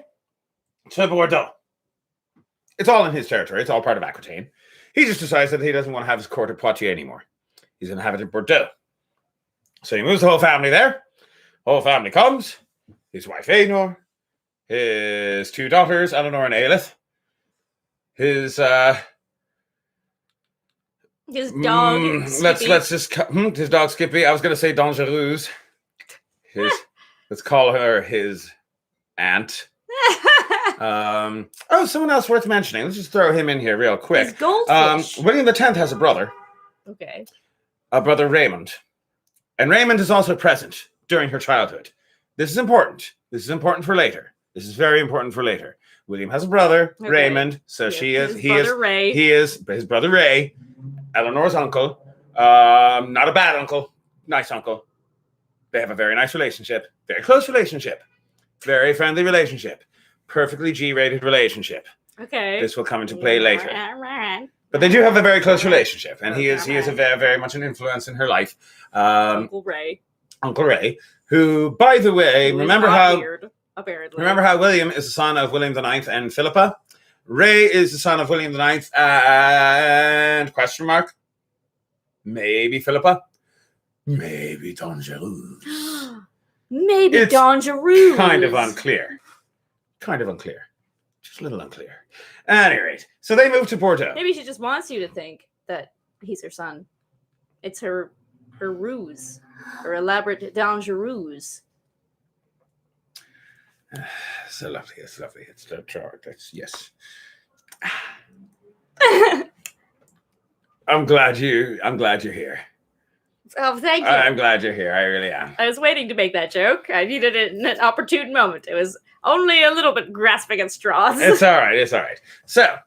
to Bordeaux. It's all in his territory. It's all part of Aquitaine. He just decides that he doesn't want to have his court at Poitiers anymore. He's going to have it in Bordeaux. So he moves the whole family there. Whole family comes. His wife, Eleanor. His 2 daughters, Eleanor and Aelith. His dog, Skippy. His dog, Skippy. I was going to say Dangereuse. Let's call her his aunt. Someone else worth mentioning. Let's just throw him in here real quick. His goldfish. William X has a brother. Okay. A brother, Raymond. And Raymond is also present during her childhood. This is important. This is important for later. This is very important for later. William has a brother, okay. Raymond. So he is his brother Ray, Eleanor's uncle. Not a bad uncle, nice uncle. They have a very nice relationship, very close relationship, very friendly relationship, perfectly G-rated relationship. Okay. This will come into play later. But they do have a very close relationship, and he is a very, very much an influence in her life. Uncle Ray, who, by the way, remember how William is the son of William IX and Philippa? Ray is the son of William IX and maybe Philippa, maybe Dangereuse. Maybe Dangereuse. Kind of unclear. Just a little unclear. At any rate, so they moved to Bordeaux. Maybe she just wants you to think that he's her son. It's her ruse, her elaborate Dangereuse. So lovely. It's the chart. Yes. I'm glad you're here. Oh, thank you. I'm glad you're here. I really am. I was waiting to make that joke. I needed it in an opportune moment. It was only a little bit grasping at straws. It's all right. So,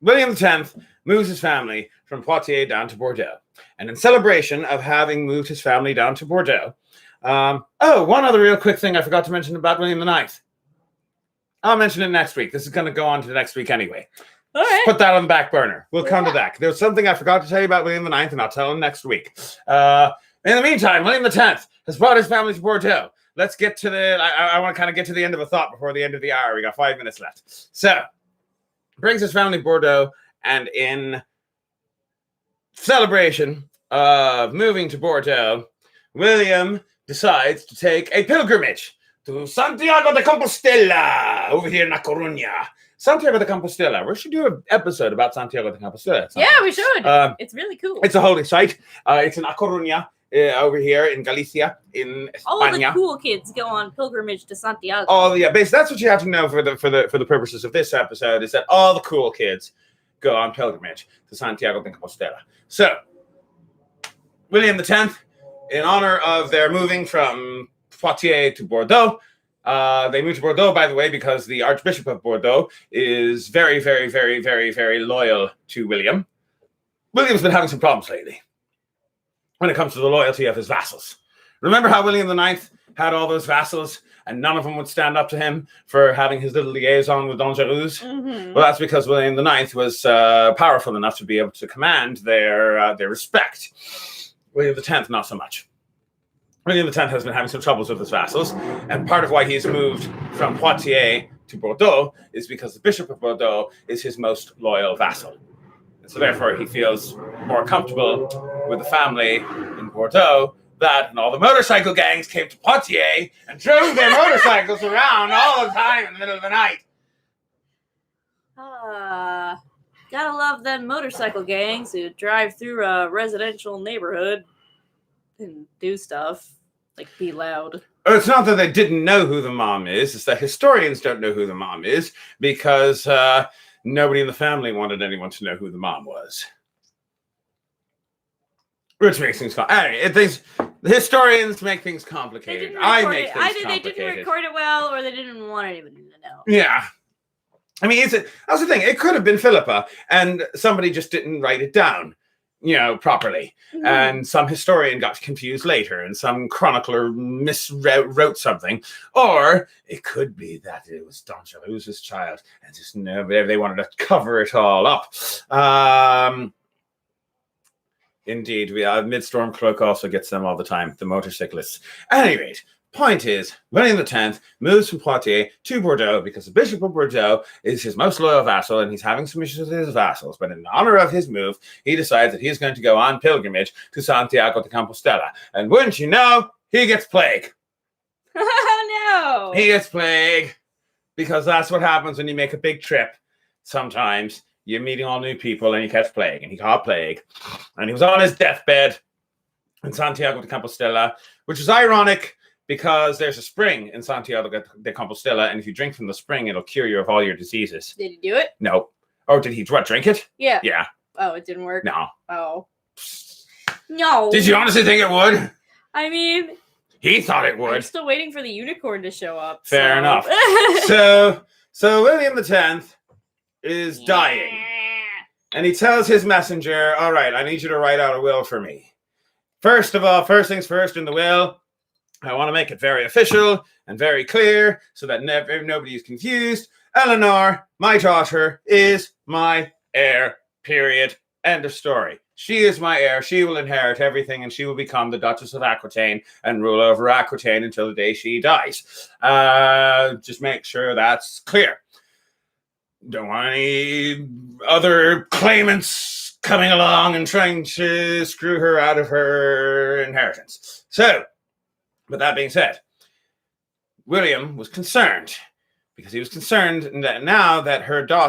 William X moves his family from Poitiers down to Bordeaux. And in celebration of having moved his family down to Bordeaux, one other real quick thing I forgot to mention about William IX. I'll mention it next week. This is going to go on to next week anyway. All right. Put that on the back burner. We'll come to that. There's something I forgot to tell you about William IX, and I'll tell him next week. In the meantime, William X has brought his family to Bordeaux. Let's get to I want to kind of get to the end of a thought before the end of the hour. We got 5 minutes left. So, brings his family to Bordeaux, and in celebration of moving to Bordeaux, William decides to take a pilgrimage to Santiago de Compostela over here in La Coruña. Santiago de Compostela. We should do an episode about Santiago de Compostela. Yeah, we should. It's really cool. It's a holy site. It's in La Coruña over here in Galicia, in España. All the cool kids go on pilgrimage to Santiago. Oh yeah, basically that's what you have to know for the purposes of this episode, is that all the cool kids go on pilgrimage to Santiago de Compostela. So, William X, in honor of their moving from Poitiers to Bordeaux, they moved to Bordeaux, by the way, because the Archbishop of Bordeaux is very, very, very, very, very loyal to William. William's been having some problems lately when it comes to the loyalty of his vassals. Remember how William IX had all those vassals and none of them would stand up to him for having his little liaison with Dangerous? Mm-hmm. Well, that's because William IX was powerful enough to be able to command their respect. William X, not so much. William X has been having some troubles with his vassals, and part of why he's moved from Poitiers to Bordeaux is because the Bishop of Bordeaux is his most loyal vassal. And so therefore he feels more comfortable with the family in Bordeaux, and all the motorcycle gangs came to Poitiers and drove their motorcycles around all the time in the middle of the night. Gotta love them motorcycle gangs who drive through a residential neighborhood and do stuff, like be loud. It's not that they didn't know who the mom is, it's that historians don't know who the mom is because nobody in the family wanted anyone to know who the mom was. Which makes things complicated. The historians make things complicated. I make things complicated. Either they didn't record it well or they didn't want anybody to know. Yeah. I mean, that's the thing. It could have been Philippa, and somebody just didn't write it down, properly. Mm-hmm. And some historian got confused later, and some chronicler miswrote something. Or it could be that it was Don Jalous's child, and just they wanted to cover it all up. Indeed, Midstorm Cloak also gets them all the time, the motorcyclists. At any rate, point is, William X moves from Poitiers to Bordeaux because the Bishop of Bordeaux is his most loyal vassal, and he's having some issues with his vassals. But in honor of his move, he decides that he's going to go on pilgrimage to Santiago de Compostela. And wouldn't you know, he gets plague. Oh, no. He gets plague because that's what happens when you make a big trip. Sometimes you're meeting all new people and you catch plague, and he caught plague. And he was on his deathbed in Santiago de Compostela, which is ironic because there's a spring in Santiago de Compostela, and if you drink from the spring, it'll cure you of all your diseases. Did he do it? No. Oh, did he drink it? Yeah. Yeah. Oh, it didn't work? No. Oh. No. Did you honestly think it would? I mean... He thought it would. I'm still waiting for the unicorn to show up. Fair enough. So William X is dying. And he tells his messenger, all right, I need you to write out a will for me. First things first in the will, I want to make it very official and very clear so that nobody is confused. Eleanor, my daughter, is my heir, period. End of story. She is my heir. She will inherit everything, and she will become the Duchess of Aquitaine and rule over Aquitaine until the day she dies. Just make sure that's clear. Don't want any other claimants coming along and trying to screw her out of her inheritance. So, with that being said, William was concerned because he was concerned that now that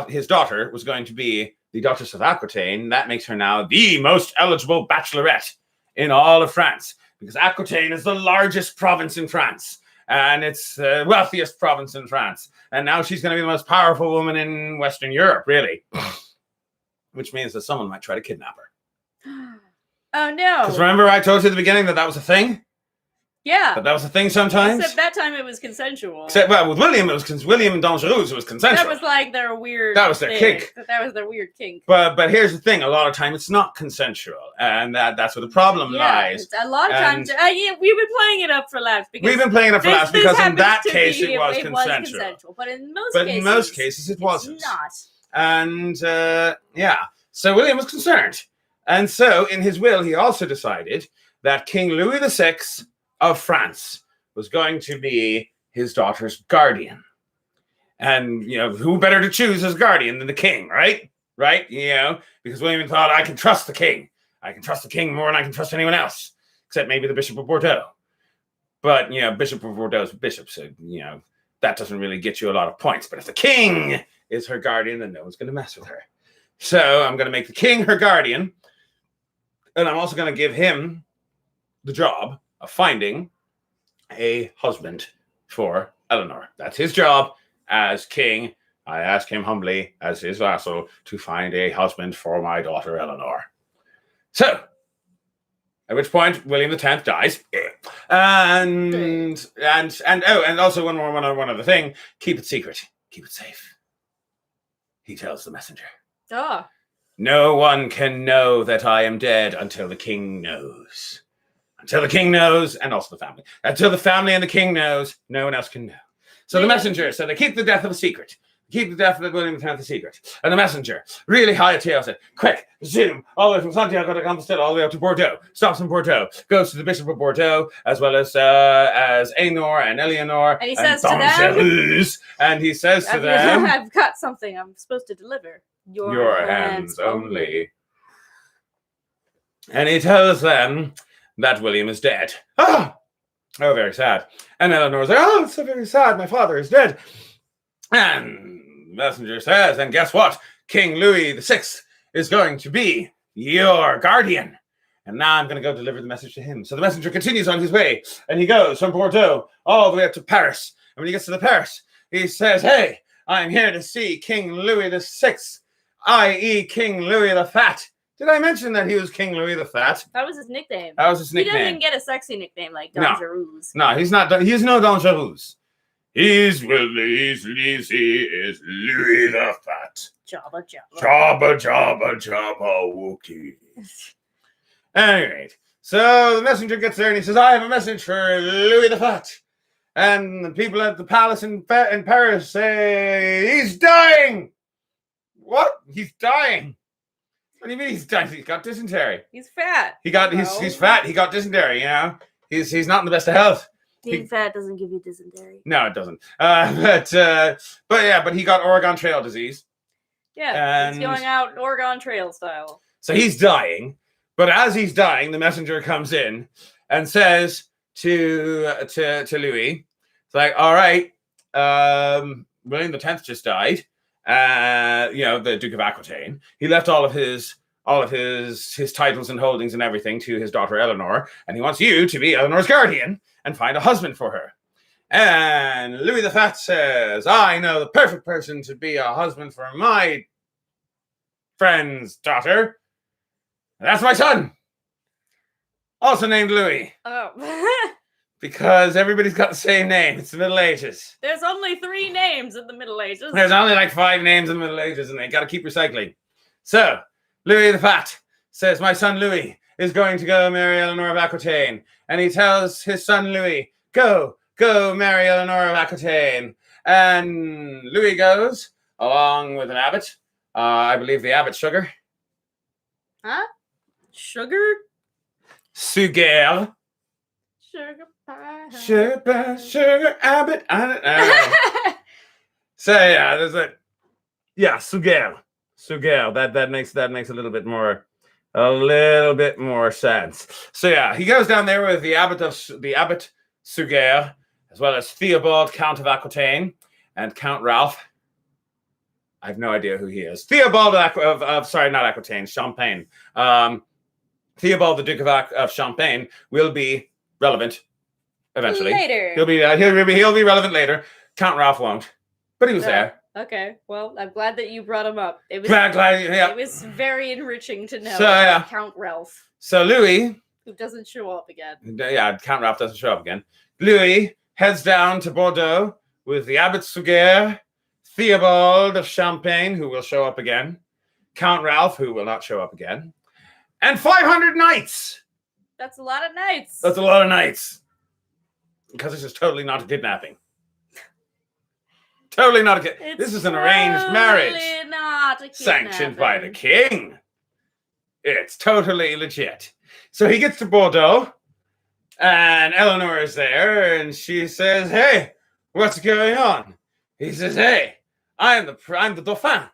his daughter was going to be the Duchess of Aquitaine, that makes her now the most eligible bachelorette in all of France, because Aquitaine is the largest province in France. And it's the wealthiest province in France. And now she's going to be the most powerful woman in Western Europe, really. Which means that someone might try to kidnap her. Oh no! Because remember, I told you at the beginning that was a thing. Yeah. That was a thing sometimes. Except that time it was consensual. Well, with William, it was William and Dangereuse. It was consensual. That was like their weird. That was their kink. That was their weird kink. But here's the thing: a lot of time it's not consensual, and that's where the problem lies. A lot of times, we've been playing it up for laughs. We've been playing it up for laughs because in that case it was consensual. But in most cases it wasn't. It's not. And so William was concerned, and so in his will he also decided that King Louis VI of France was going to be his daughter's guardian. And, who better to choose as guardian than the king, right? Right? Because William thought, I can trust the king. I can trust the king more than I can trust anyone else, except maybe the Bishop of Bordeaux. But, Bishop of Bordeaux is a bishop, so, that doesn't really get you a lot of points. But if the king is her guardian, then no one's going to mess with her. So I'm going to make the king her guardian, and I'm also going to give him the job of finding a husband for Eleanor. That's his job as king. I ask him humbly, as his vassal, to find a husband for my daughter Eleanor. So, at which point William X dies, and also one other thing: keep it secret, keep it safe. He tells the messenger. No one can know that I am dead until the king knows. Until the king knows, and also the family. Until the family and the king knows, no one else can know. So the messenger, so they keep the death of a secret. Keep the death of William X a secret. And the messenger, really hightails it. Quick, zoom, all the way from Santiago to Compostela, all the way up to Bordeaux. Stops in Bordeaux. Goes to the Bishop of Bordeaux, as well as Eleanor and Eleanor. And he says to them, and he says to them, I've got something I'm supposed to deliver. Your hands only. And he tells them that William is dead. Oh, very sad. And Eleanor's like, it's so very sad. My father is dead. And the messenger says, and guess what? King Louis VI is going to be your guardian. And now I'm going to go deliver the message to him. So the messenger continues on his way, and he goes from Bordeaux all the way up to Paris. And when he gets to the Paris, he says, hey, I'm here to see King Louis VI, i.e. King Louis the Fat. Did I mention that he was King Louis the Fat? That was his nickname. That was his nickname. He doesn't get a sexy nickname like Dangereuse. No, he's not. He's no Dangereuse. He's Louis the Fat. Jabba, Jabba. Jabba, Jabba, Jabba, Wookie. Anyway, so the messenger gets there and he says, I have a message for Louis the Fat. And the people at the palace in Paris say, he's dying. What? He's dying. What do you mean he's dying? He's got dysentery. He's fat. He's fat. He got dysentery, He's not in the best of health. Being fat doesn't give you dysentery. No, it doesn't. But he got Oregon Trail disease. Yeah, he's going out Oregon Trail style. So he's dying. But as he's dying, the messenger comes in and says to Louis, it's like, all right, William X just died. The Duke of Aquitaine. He left all of his titles and holdings and everything to his daughter Eleanor, and he wants you to be Eleanor's guardian and find a husband for her. And Louis the Fat says, I know the perfect person to be a husband for my friend's daughter. And that's my son, also named Louis. Oh. Because everybody's got the same name. It's the Middle Ages. There's only 3 names in the Middle Ages. There's only like 5 names in the Middle Ages, and they got to keep recycling. So, Louis the Fat says, my son Louis is going to go marry Eleanor of Aquitaine. And he tells his son Louis, go marry Eleanor of Aquitaine. And Louis goes, along with an abbot. I believe the abbot Sugar. Huh? Sugar? Suger. Sugar pie. Sugar abbot. I don't know. So yeah, there's a Suger. That makes a little bit more sense. So yeah, he goes down there with the abbot Suger, as well as Theobald, Count of Aquitaine, and Count Ralph. I have no idea who he is. Theobald not Aquitaine, Champagne. Theobald, the Duke of Champagne, will be relevant eventually. Later. He'll be relevant later. Count Ralph won't, but he was there. Okay, well, I'm glad that you brought him up. It was It was very enriching to know about Count Ralph. So Louis, who doesn't show up again. Yeah, Count Ralph doesn't show up again. Louis heads down to Bordeaux with the Abbot Suger, Theobald of Champagne, who will show up again, Count Ralph, who will not show up again, and 500 knights. That's a lot of knights. That's a lot of knights. Because this is totally not a kidnapping. Totally not a kidnapping. This is an arranged marriage. Not a sanctioned by the king. It's totally legit. So he gets to Bordeaux, and Eleanor is there, and she says, "Hey, what's going on?" He says, "Hey, I'm the Dauphin.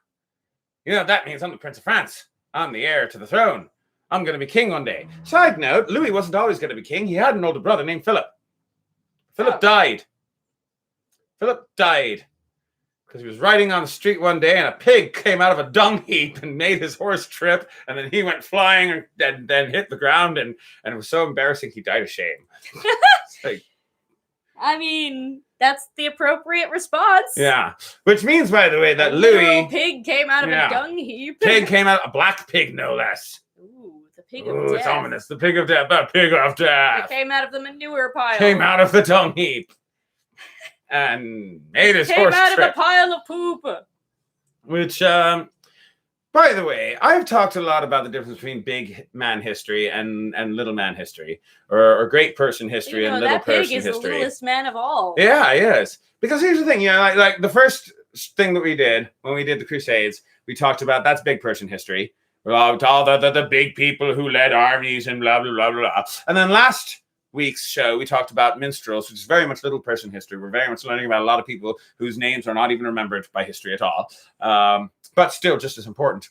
You know, that means I'm the Prince of France. I'm the heir to the throne. I'm going to be king one day." Side note, Louis wasn't always going to be king. He had an older brother named Philip. Philip died. Philip died because he was riding on the street one day and a pig came out of a dung heap and made his horse trip, and then he went flying and then hit the ground, and it was so embarrassing he died of shame. Like, I mean, that's the appropriate response. Yeah. Which means, by the way, that Louis pig came out of a dung heap. Pig came out, a black pig, no less. Ooh, the pig of death. It's ominous. The pig of death. The pig of death. It came out of the manure pile. Came out of the dung heap. And made his horse trip. Came out of a pile of poop. Which, by the way, I've talked a lot about the difference between big man history and little man history, or great person history and little person history. That pig is the littlest man of all. Yeah, he is. Because here's the thing, like the first thing that we did when we did the Crusades, we talked about that's big person history. All the big people who led armies and blah, blah, blah, blah. And then last week's show, we talked about minstrels, which is very much little person history. We're very much learning about a lot of people whose names are not even remembered by history at all, but still just as important.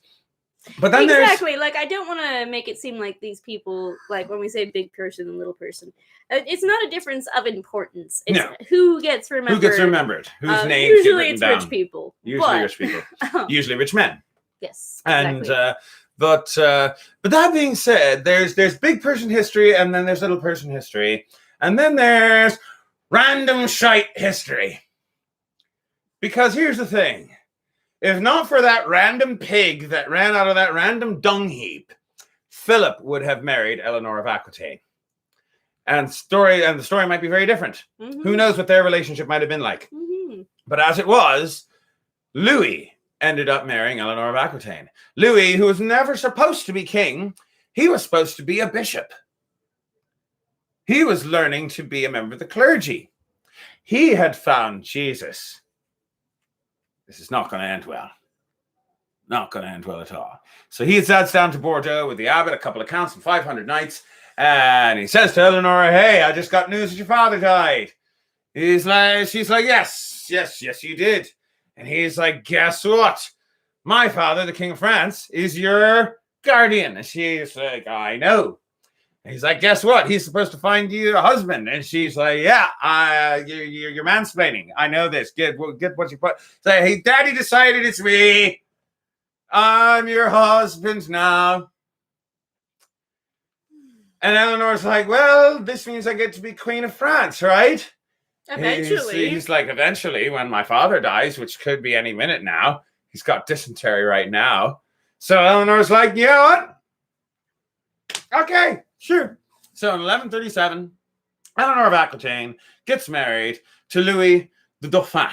But then exactly, like I don't want to make it seem like these people, like when we say big person and little person, it's not a difference of importance. It's who gets remembered. Who gets remembered? Whose names usually get it's down. Rich people. Usually rich people. Usually rich men. Yes, exactly. And but that being said, there's big person history, and then there's little person history, and then there's random shite history. Because here's the thing. If not for that random pig that ran out of that random dung heap, Philip would have married Eleanor of Aquitaine. And the story might be very different. Mm-hmm. Who knows what their relationship might have been like. Mm-hmm. But as it was, Louis ended up marrying Eleanor of Aquitaine. Louis, who was never supposed to be king, he was supposed to be a bishop. He was learning to be a member of the clergy. He had found Jesus. This is not going to end well. Not going to end well at all. So he sits down to Bordeaux with the abbot, a couple of counts, and 500 knights. And he says to Eleanor, "Hey, I just got news that your father died." She's like, yes, you did. And he's like, "Guess what? My father, the King of France, is your guardian." And she's like, "I know." And he's like, "Guess what? He's supposed to find you a husband." And she's like, "Yeah, you're mansplaining. I know this. Get what you put." Say, "Hey, Daddy decided it's me. I'm your husband now." And Eleanor's like, "Well, this means I get to be Queen of France, right?" Eventually. He's like, "Eventually, when my father dies, which could be any minute now. He's got dysentery right now." So Eleanor's like, "You know what? Okay, sure." So in 1137, Eleanor of Aquitaine gets married to Louis the Dauphin.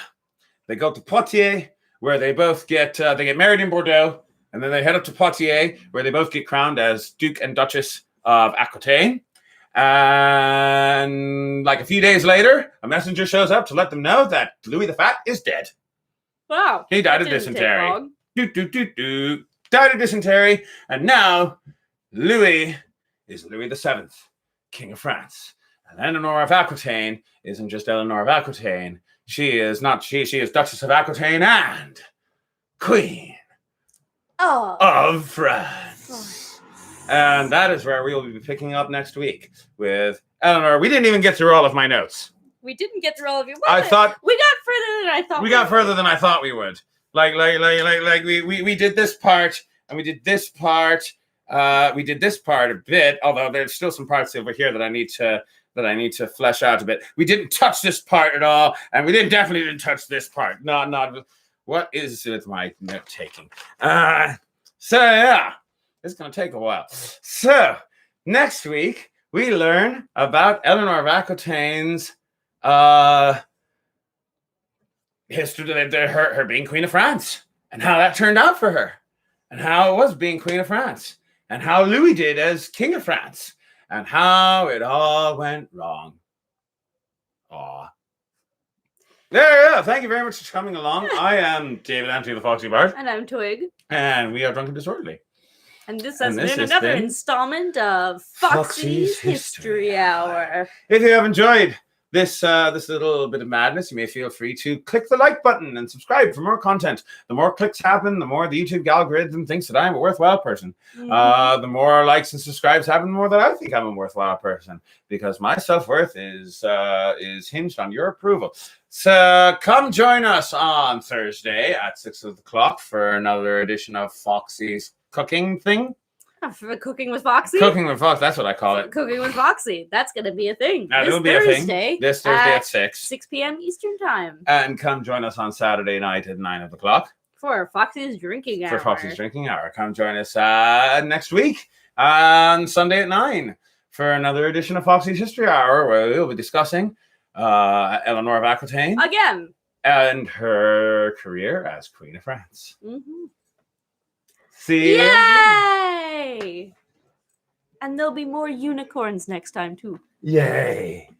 They go to Poitiers, where they both get married in Bordeaux, and then they head up to Poitiers, where they both get crowned as Duke and Duchess of Aquitaine. And like a few days later, a messenger shows up to let them know that Louis the Fat is dead. Wow. He died of dysentery. Died of dysentery. And now Louis is Louis VII, King of France. And Eleanor of Aquitaine isn't just Eleanor of Aquitaine. She is Duchess of Aquitaine and Queen of France. And that is where we will be picking up next week with Eleanor. We didn't even get through all of my notes. We didn't get through all of your. I thought we got further than I thought. We got further than I thought we would. Like we did this part and we did this part. We did this part a bit, although there's still some parts over here that I need to flesh out a bit. We didn't touch this part at all, and we definitely didn't touch this part. What is with my note taking? So yeah, it's gonna take a while. So next week we learn about Eleanor of Aquitaine's history, her being Queen of France, and how that turned out for her, and how it was being Queen of France, and how Louis did as King of France, and how it all went wrong. Aw. There you go. Thank you very much for coming along. I am David Anthony, the Foxy Bard. And I'm Twig. And we are Drunk and Disorderly. And this has been another installment of Foxy's History Hour. If you have enjoyed this little bit of madness, you may feel free to click the like button and subscribe for more content. The more clicks happen, the more the YouTube algorithm thinks that I'm a worthwhile person. The more likes and subscribes happen, the more that I think I'm a worthwhile person, because my self-worth is hinged on your approval. So come join us on Thursday at 6 o'clock for another edition of Foxy's cooking thing. For Cooking with Foxy? Cooking with Foxy, that's what I call it. Cooking with Foxy. That's going to be a thing. That will be a thing. This Thursday at 6. 6 p.m. Eastern Time. And come join us on Saturday night at 9 o'clock. For Foxy's Drinking Hour. Come join us next week on Sunday at 9 for another edition of Foxy's History Hour, where we'll be discussing Eleanor of Aquitaine. Again. And her career as Queen of France. Mm-hmm. See you. Yay! And there'll be more unicorns next time, too. Yay.